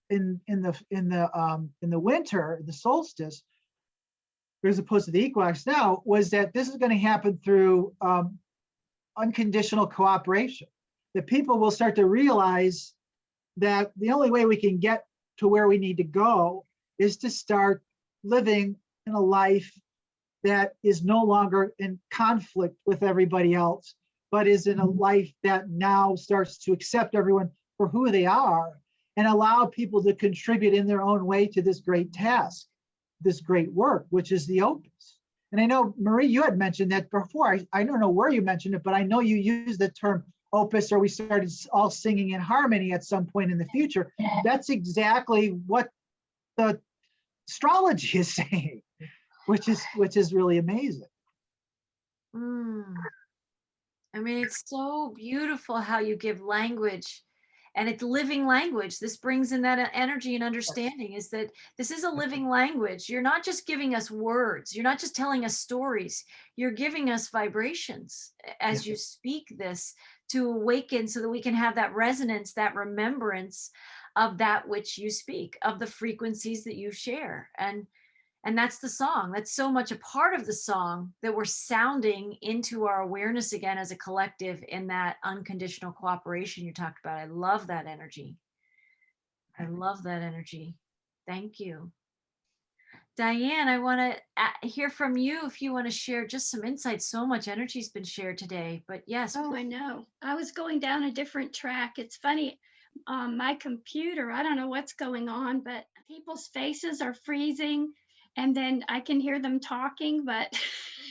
C: in the winter, the solstice, as opposed to the equinox now, was that this is going to happen through unconditional cooperation. That people will start to realize that the only way we can get to where we need to go is to start living in a life that is no longer in conflict with everybody else, but is in a life that now starts to accept everyone for who they are and allow people to contribute in their own way to this great task, this great work, which is the opus. And I know, Marie, you had mentioned that before. I don't know where you mentioned it, but I know you used the term opus, or we started all singing in harmony at some point in the future. That's exactly what the astrology is saying, which is really amazing.
B: I mean, it's so beautiful how you give language, and it's living language. This brings in that energy and understanding, is that this is a living language. You're not just giving us words. You're not just telling us stories. You're giving us vibrations as you speak this, to awaken, so that we can have that resonance, that remembrance of that which you speak, of the frequencies that you share. And that's the song. That's so much a part of the song, that we're sounding into our awareness again as a collective in that unconditional cooperation you talked about. I love that energy. I love that energy. Thank you. Diane, I want to hear from you if you want to share just some insights. So much energy's been shared today, but yes.
G: Oh, I know. I was going down a different track. It's funny. My computer, I don't know what's going on, but people's faces are freezing. And then I can hear them talking, but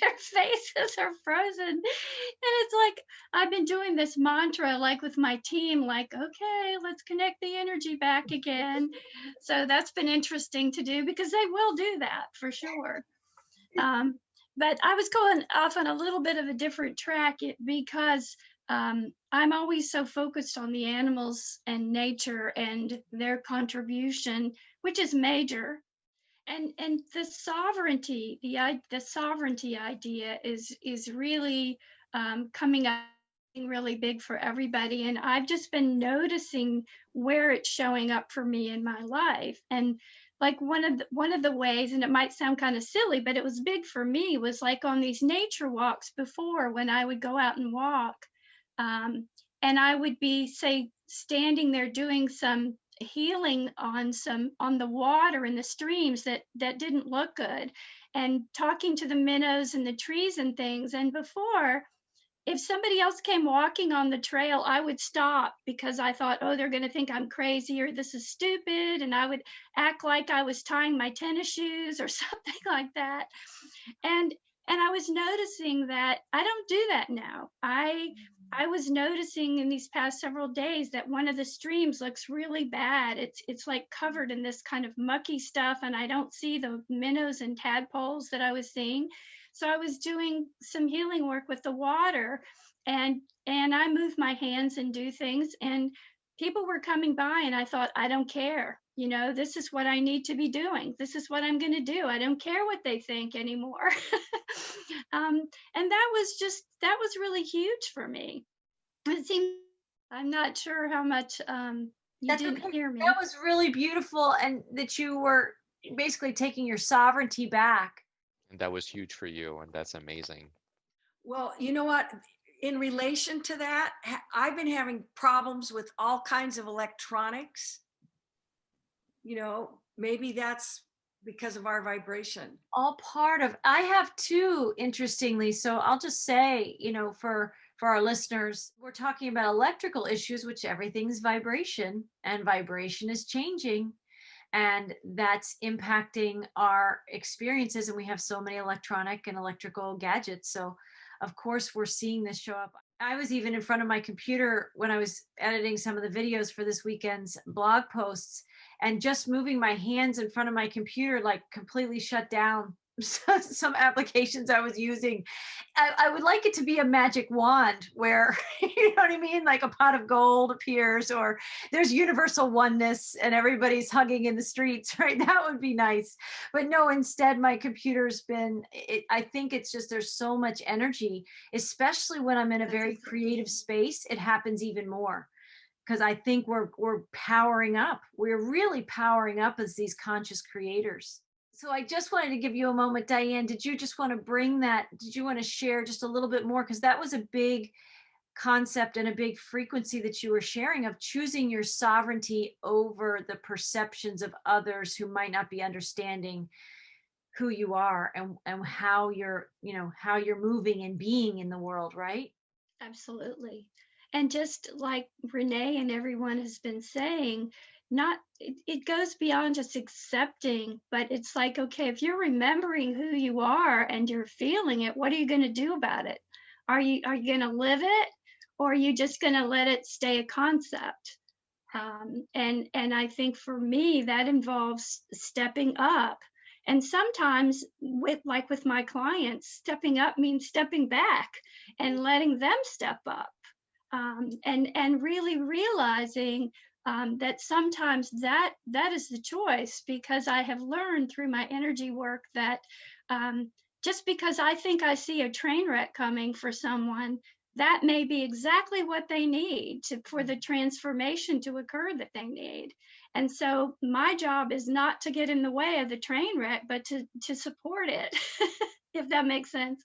G: their faces are frozen. And it's like, I've been doing this mantra, like with my team, like, okay, let's connect the energy back again. So that's been interesting to do, because they will do that for sure. But I was going off on a little bit of a different track, because I'm always so focused on the animals and nature and their contribution, which is major. And the sovereignty, the sovereignty idea is really coming up really big for everybody. And I've just been noticing where it's showing up for me in my life. And like one of the ways, and it might sound kind of silly, but it was big for me, was like on these nature walks before, when I would go out and walk. and I would be, say, standing there doing some healing on the water and the streams that didn't look good, and talking to the minnows and the trees and things. And before, if somebody else came walking on the trail, I would stop because I thought, oh, they're going to think I'm crazy or this is stupid. And I would act like I was tying my tennis shoes or something like that. And I was noticing that I don't do that now. I was noticing in these past several days that one of the streams looks really bad. It's like covered in this kind of mucky stuff, and I don't see the minnows and tadpoles that I was seeing. So I was doing some healing work with the water, and I move my hands and do things, and people were coming by, and I thought, I don't care. You know, this is what I need to be doing. This is what I'm going to do. I don't care what they think anymore. And that was really huge for me. It seemed, I'm not sure how much you
B: That's
G: didn't
B: okay.
G: hear me.
B: That was really beautiful, and that you were basically taking your sovereignty back.
E: And that was huge for you, and that's amazing.
D: Well, you know what? In relation to that, I've been having problems with all kinds of electronics. You know, maybe that's because of our vibration.
B: All part of, I have two, interestingly. So I'll just say, you know, for our listeners, we're talking about electrical issues, which everything's vibration, and vibration is changing, and that's impacting our experiences. And we have so many electronic and electrical gadgets. So of course we're seeing this show up. I was even in front of my computer when I was editing some of the videos for this weekend's blog posts, and just moving my hands in front of my computer like completely shut down some applications I was using. I would like it to be a magic wand where, you know what I mean? Like a pot of gold appears, or there's universal oneness and everybody's hugging in the streets, right? That would be nice. But no, instead my computer's been, I think it's just, there's so much energy, especially when I'm in a very creative space, it happens even more. Because I think we're powering up. We're really powering up as these conscious creators. So I just wanted to give you a moment, Diane. Did you just want to bring that? Did you want to share just a little bit more? Because that was a big concept and a big frequency that you were sharing, of choosing your sovereignty over the perceptions of others who might not be understanding who you are and how you're, you know, how you're moving and being in the world, right?
G: Absolutely. And just like Renee and everyone has been saying, it goes beyond just accepting, but it's like, okay, if you're remembering who you are and you're feeling it, what are you going to do about it? Are you going to live it, or are you just going to let it stay a concept? And I think for me, that involves stepping up. And sometimes with my clients, stepping up means stepping back and letting them step up. And really realizing that sometimes that is the choice, because I have learned through my energy work that just because I think I see a train wreck coming for someone, that may be exactly what they need for the transformation to occur that they need. And so my job is not to get in the way of the train wreck, but to support it. If that makes sense.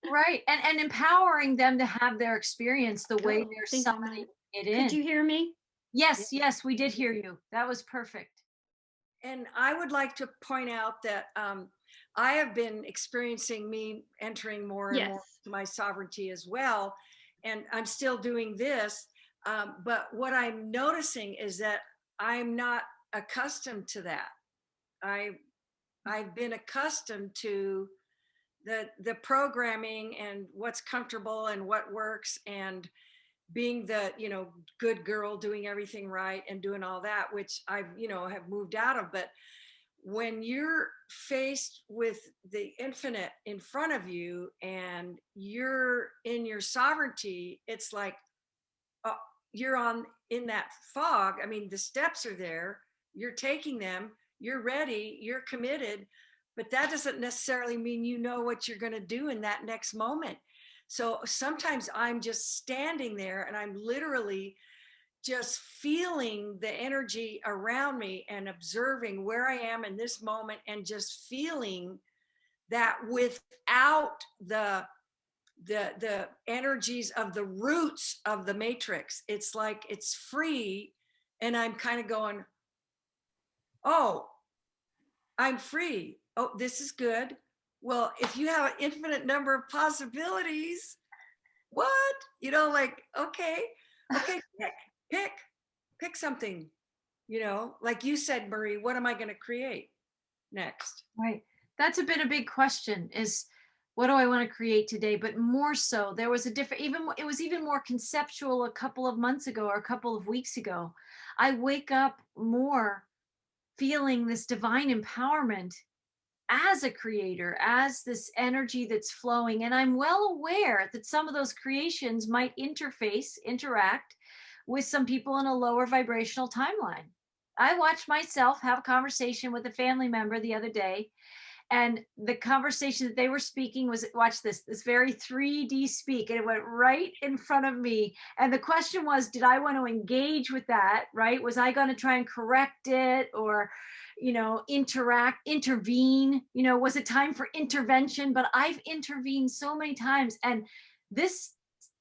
B: Right. And empowering them to have their experience the way they're summoning it in.
G: Could you hear me?
B: Yes, yes, we did hear you. That was perfect.
D: And I would like to point out that I have been experiencing me entering more and more to my sovereignty as well. And I'm still doing this. But what I'm noticing is that I'm not accustomed to that. I've been accustomed to the programming and what's comfortable and what works, and being the, you know, good girl, doing everything right and doing all that, which I've, you know, have moved out of. But when you're faced with the infinite in front of you and you're in your sovereignty, it's like you're in that fog. I mean, the steps are there, you're taking them, you're ready, you're committed, but that doesn't necessarily mean you know what you're going to do in that next moment. So sometimes I'm just standing there and I'm literally just feeling the energy around me and observing where I am in this moment, and just feeling that without the energies of the roots of the matrix. It's like it's free, and I'm kind of going, oh, I'm free. Oh, this is good. Well, if you have an infinite number of possibilities, what? You know, like, okay, pick something, you know, like you said, Marie, what am I going to create next?
B: Right. That's been a big question, is what do I want to create today? But more so, there was a different, it was even more conceptual a couple of months ago or a couple of weeks ago. I wake up more feeling this divine empowerment as a creator, as this energy that's flowing. And I'm well aware that some of those creations might interact with some people in a lower vibrational timeline. I watched myself have a conversation with a family member the other day, and the conversation that they were speaking was, watch this very 3D speak, and it went right in front of me. And the question was, did I want to engage with that? Right? Was I going to try and correct it, or, you know, intervene? You know, was it time for intervention? But I've intervened so many times, and this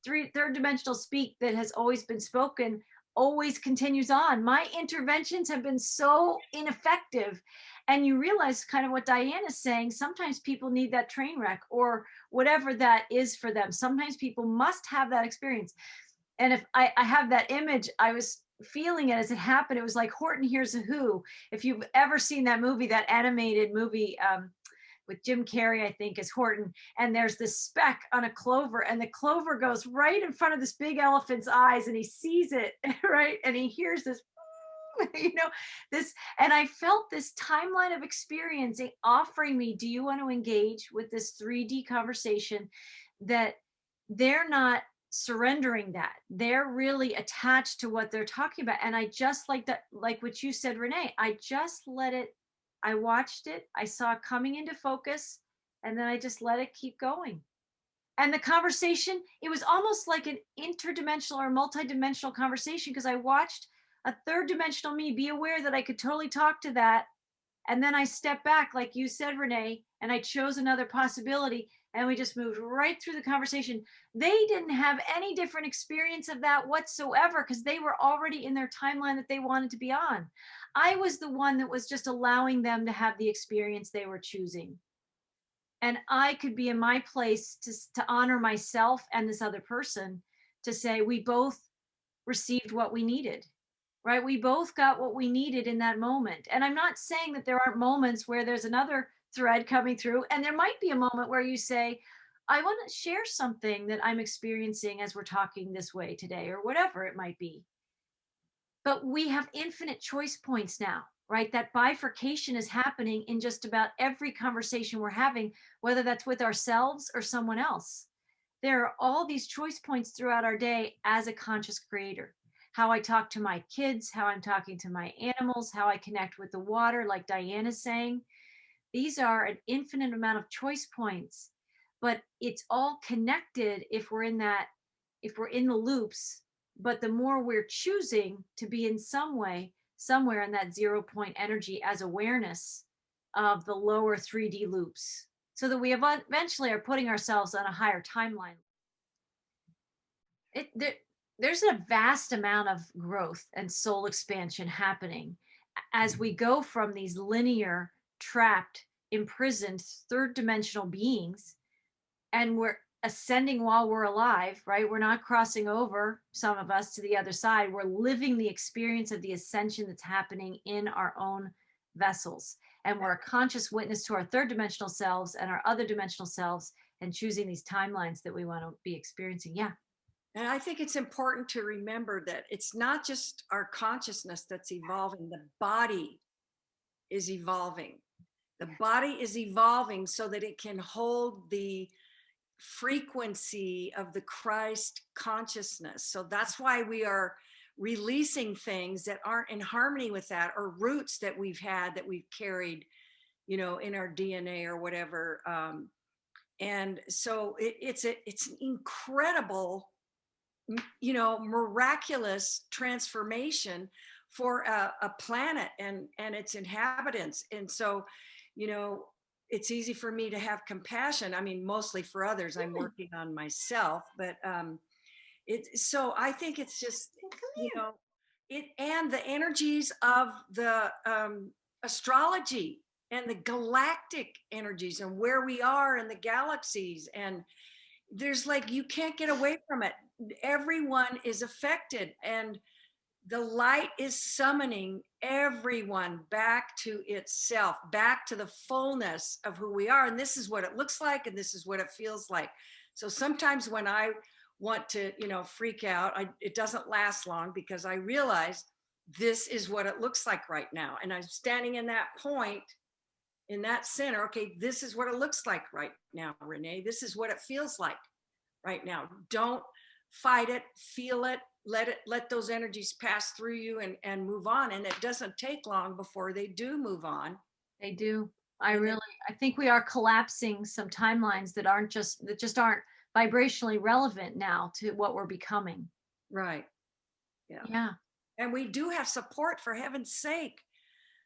B: third dimensional speak that has always been spoken always continues on. My interventions have been so ineffective. And you realize kind of what Diane is saying. Sometimes people need that train wreck or whatever that is for them. Sometimes people must have that experience. And if I have that image, I was feeling it as it happened. It was like Horton Hears a Who. If you've ever seen that movie, that animated movie, with Jim Carrey, I think, as Horton, and there's this speck on a clover, and the clover goes right in front of this big elephant's eyes, and he sees it, right? And he hears this, you know, this, and I felt this timeline of experiencing offering me, do you want to engage with this 3D conversation? That they're not surrendering, that they're really attached to what they're talking about. And I just, like that, like what you said, Renee, I just let it, I watched it, I saw it coming into focus, and then I just let it keep going. And the conversation, it was almost like an interdimensional or multidimensional conversation, because I watched a third dimensional me be aware that I could totally talk to that. And then I stepped back, like you said, Renee, and I chose another possibility, and we just moved right through the conversation. They didn't have any different experience of that whatsoever, because they were already in their timeline that they wanted to be on. I was the one that was just allowing them to have the experience they were choosing. And I could be in my place to honor myself and this other person, to say we both received what we needed, right? We both got what we needed in that moment. And I'm not saying that there aren't moments where there's another thread coming through, and there might be a moment where you say, I want to share something that I'm experiencing as we're talking this way today, or whatever it might be. But we have infinite choice points now, right? That bifurcation is happening in just about every conversation we're having, whether that's with ourselves or someone else. There are all these choice points throughout our day as a conscious creator. How I talk to my kids, how I'm talking to my animals, how I connect with the water, like Diane is saying. These are an infinite amount of choice points, but it's all connected if we're in the loops. But the more we're choosing to be in some way, somewhere in that 0 point energy as awareness of the lower 3D loops, so that we eventually are putting ourselves on a higher timeline. There's a vast amount of growth and soul expansion happening as we go from these linear, trapped, imprisoned, third dimensional beings, and we're ascending while we're alive, right? We're not crossing over, some of us, to the other side. We're living the experience of the ascension that's happening in our own vessels. And we're a conscious witness to our third dimensional selves and our other dimensional selves, and choosing these timelines that we want to be experiencing. Yeah.
D: And I think it's important to remember that it's not just our consciousness that's evolving, the body is evolving. The body is evolving so that it can hold the frequency of the Christ consciousness. So that's why we are releasing things that aren't in harmony with that, or roots that we've had, that we've carried, you know, in our DNA or whatever. And so it's an incredible, you know, miraculous transformation for a planet and its inhabitants. And so, you know, it's easy for me to have compassion. I mean, mostly for others. I'm working on myself, but so I think it's just, you know, it, and the energies of the astrology and the galactic energies and where we are in the galaxies, and there's like, you can't get away from it. Everyone is affected, and the light is summoning everyone back to itself, back to the fullness of who we are. And this is what it looks like, and this is what it feels like. So sometimes when I want to, you know, freak out, it doesn't last long, because I realize this is what it looks like right now. And I'm standing in that point, in that center. Okay, this is what it looks like right now, Renee. This is what it feels like right now. Don't fight it, feel it, let those energies pass through you, and move on. And it doesn't take long before they do move on.
B: They do. I think we are collapsing some timelines that just aren't vibrationally relevant now to what we're becoming.
D: Right. Yeah.
B: Yeah.
D: And we do have support, for heaven's sake.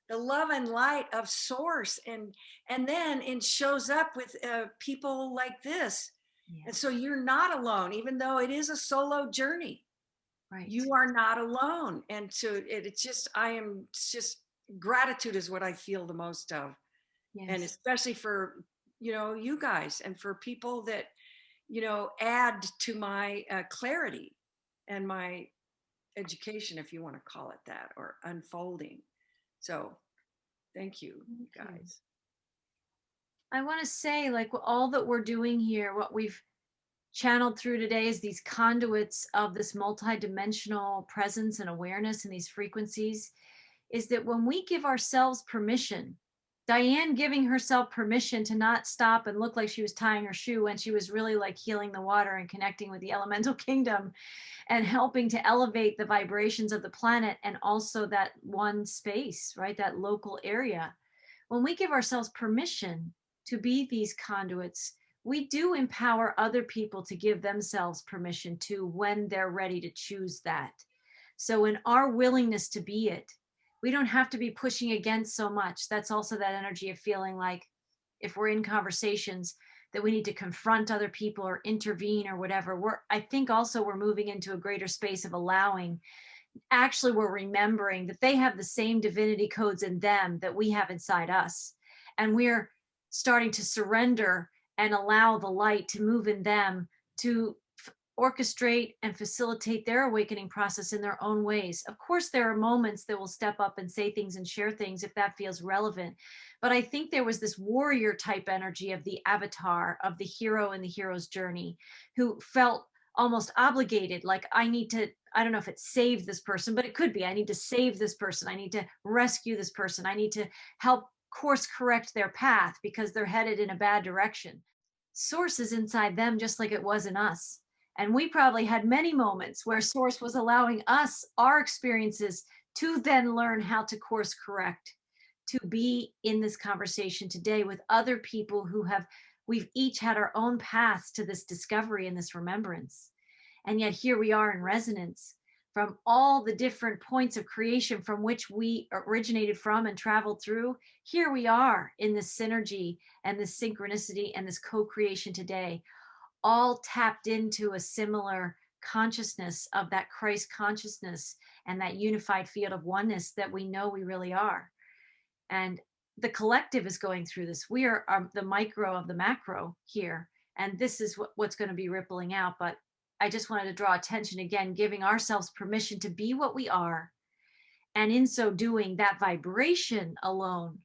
D: The love and light of source, and then it shows up with people like this.
B: Yeah.
D: And so you're not alone, even though it is a solo journey.
B: Right.
D: You are not alone. And so it's just, gratitude is what I feel the most of.
B: Yes.
D: And especially for, you know, you guys, and for people that, you know, add to my clarity and my education, if you want to call it that, or unfolding. So thank you, guys.
B: I want to say, like, all that we're doing here, what we've channeled through today is these conduits of this multidimensional presence and awareness and these frequencies, is that when we give ourselves permission, Diane giving herself permission to not stop and look like she was tying her shoe when she was really like healing the water and connecting with the elemental kingdom and helping to elevate the vibrations of the planet, and also that one space, right? That local area. When we give ourselves permission to be these conduits, we do empower other people to give themselves permission to, when they're ready to choose that. So in our willingness to be it, we don't have to be pushing against so much. That's also that energy of feeling like, if we're in conversations, that we need to confront other people or intervene or whatever. I think also we're moving into a greater space of allowing. Actually, we're remembering that they have the same divinity codes in them that we have inside us. And we're starting to surrender and allow the light to move in them to orchestrate and facilitate their awakening process in their own ways. Of course, there are moments that will step up and say things and share things if that feels relevant. But I think there was this warrior type energy of the avatar, of the hero in the hero's journey, who felt almost obligated, like, I need to, I don't know if it's save this person, but it could be, I need to save this person. I need to rescue this person. I need to help course correct their path because they're headed in a bad direction. Source is inside them, just like it was in us. And we probably had many moments where Source was allowing us, our experiences, to then learn how to course correct, to be in this conversation today with other people who we've each had our own paths to this discovery and this remembrance. And yet here we are in resonance from all the different points of creation from which we originated from and traveled through. Here we are in this synergy and this synchronicity and this co-creation today, all tapped into a similar consciousness of that Christ consciousness and that unified field of oneness that we know we really are. And the collective is going through this. We are the micro of the macro here. And this is what's going to be rippling out. But I just wanted to draw attention again, giving ourselves permission to be what we are. And in so doing, that vibration alone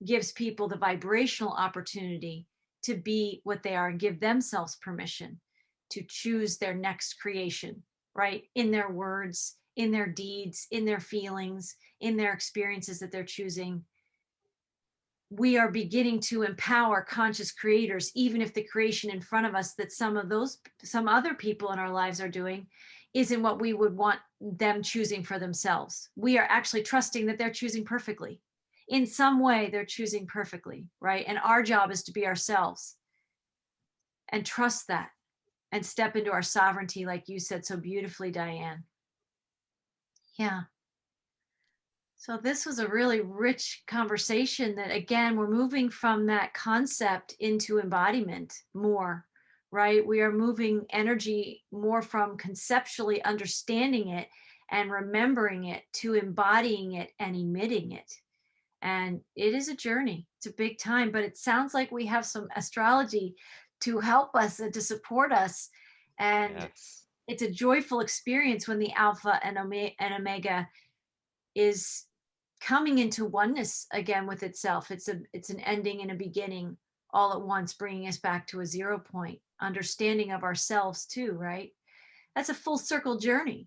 B: gives people the vibrational opportunity to be what they are and give themselves permission to choose their next creation, right? In their words, in their deeds, in their feelings, in their experiences that they're choosing. We are beginning to empower conscious creators, even if the creation in front of us that some other people in our lives are doing isn't what we would want them choosing for themselves. We are actually trusting that they're choosing perfectly. In some way, they're choosing perfectly, right? And our job is to be ourselves and trust that and step into our sovereignty, like you said so beautifully, Diane. Yeah. So this was a really rich conversation that, again, we're moving from that concept into embodiment more, right? We are moving energy more from conceptually understanding it and remembering it to embodying it and emitting it. And it is a journey. It's a big time, but it sounds like we have some astrology to help us and to support us. And
E: Yes.
B: it's a joyful experience when the alpha and omega is coming into oneness again with itself. It's an ending and a beginning all at once, bringing us back to a 0 point understanding of ourselves too, right? That's a full circle journey.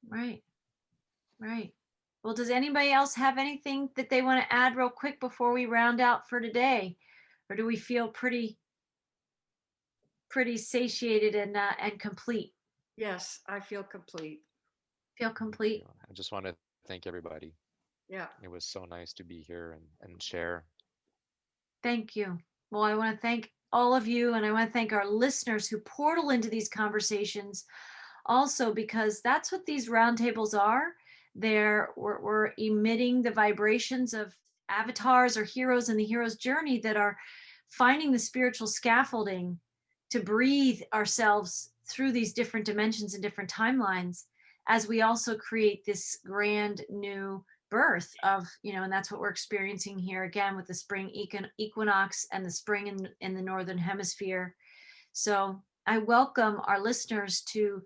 B: Right. Right. Well, does anybody else have anything that they want to add real quick before we round out for today? Or do we feel pretty satiated and complete?
D: Yes, I feel complete.
B: Feel complete?
E: I just want to thank everybody.
D: Yeah.
E: It was so nice to be here and share.
B: Thank you. Well, I want to thank all of you, and I want to thank our listeners who portal into these conversations also, because that's what these roundtables are. We're emitting the vibrations of avatars or heroes in the hero's journey that are finding the spiritual scaffolding to breathe ourselves through these different dimensions and different timelines, as we also create this grand new birth of, and that's what we're experiencing here again with the spring equinox and the spring in the northern hemisphere. So I welcome our listeners to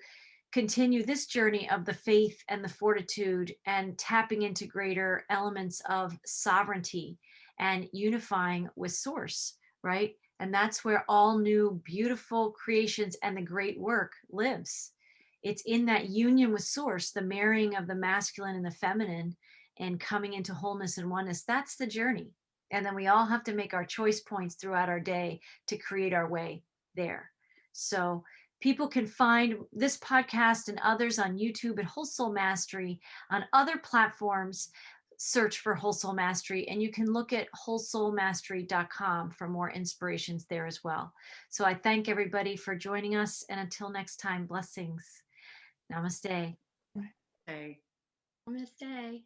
B: continue this journey of the faith and the fortitude and tapping into greater elements of sovereignty and unifying with source, right? And that's where all new beautiful creations and the great work lives. It's in that union with source, the marrying of the masculine and the feminine and coming into wholeness and oneness. That's the journey. And then we all have to make our choice points throughout our day to create our way there. So people can find this podcast and others on YouTube at Whole Soul Mastery. On other platforms, search for Whole Soul Mastery, and you can look at wholesoulmastery.com for more inspirations there as well. So I thank everybody for joining us, and until next time, blessings. Namaste.
D: Hey.
G: Namaste.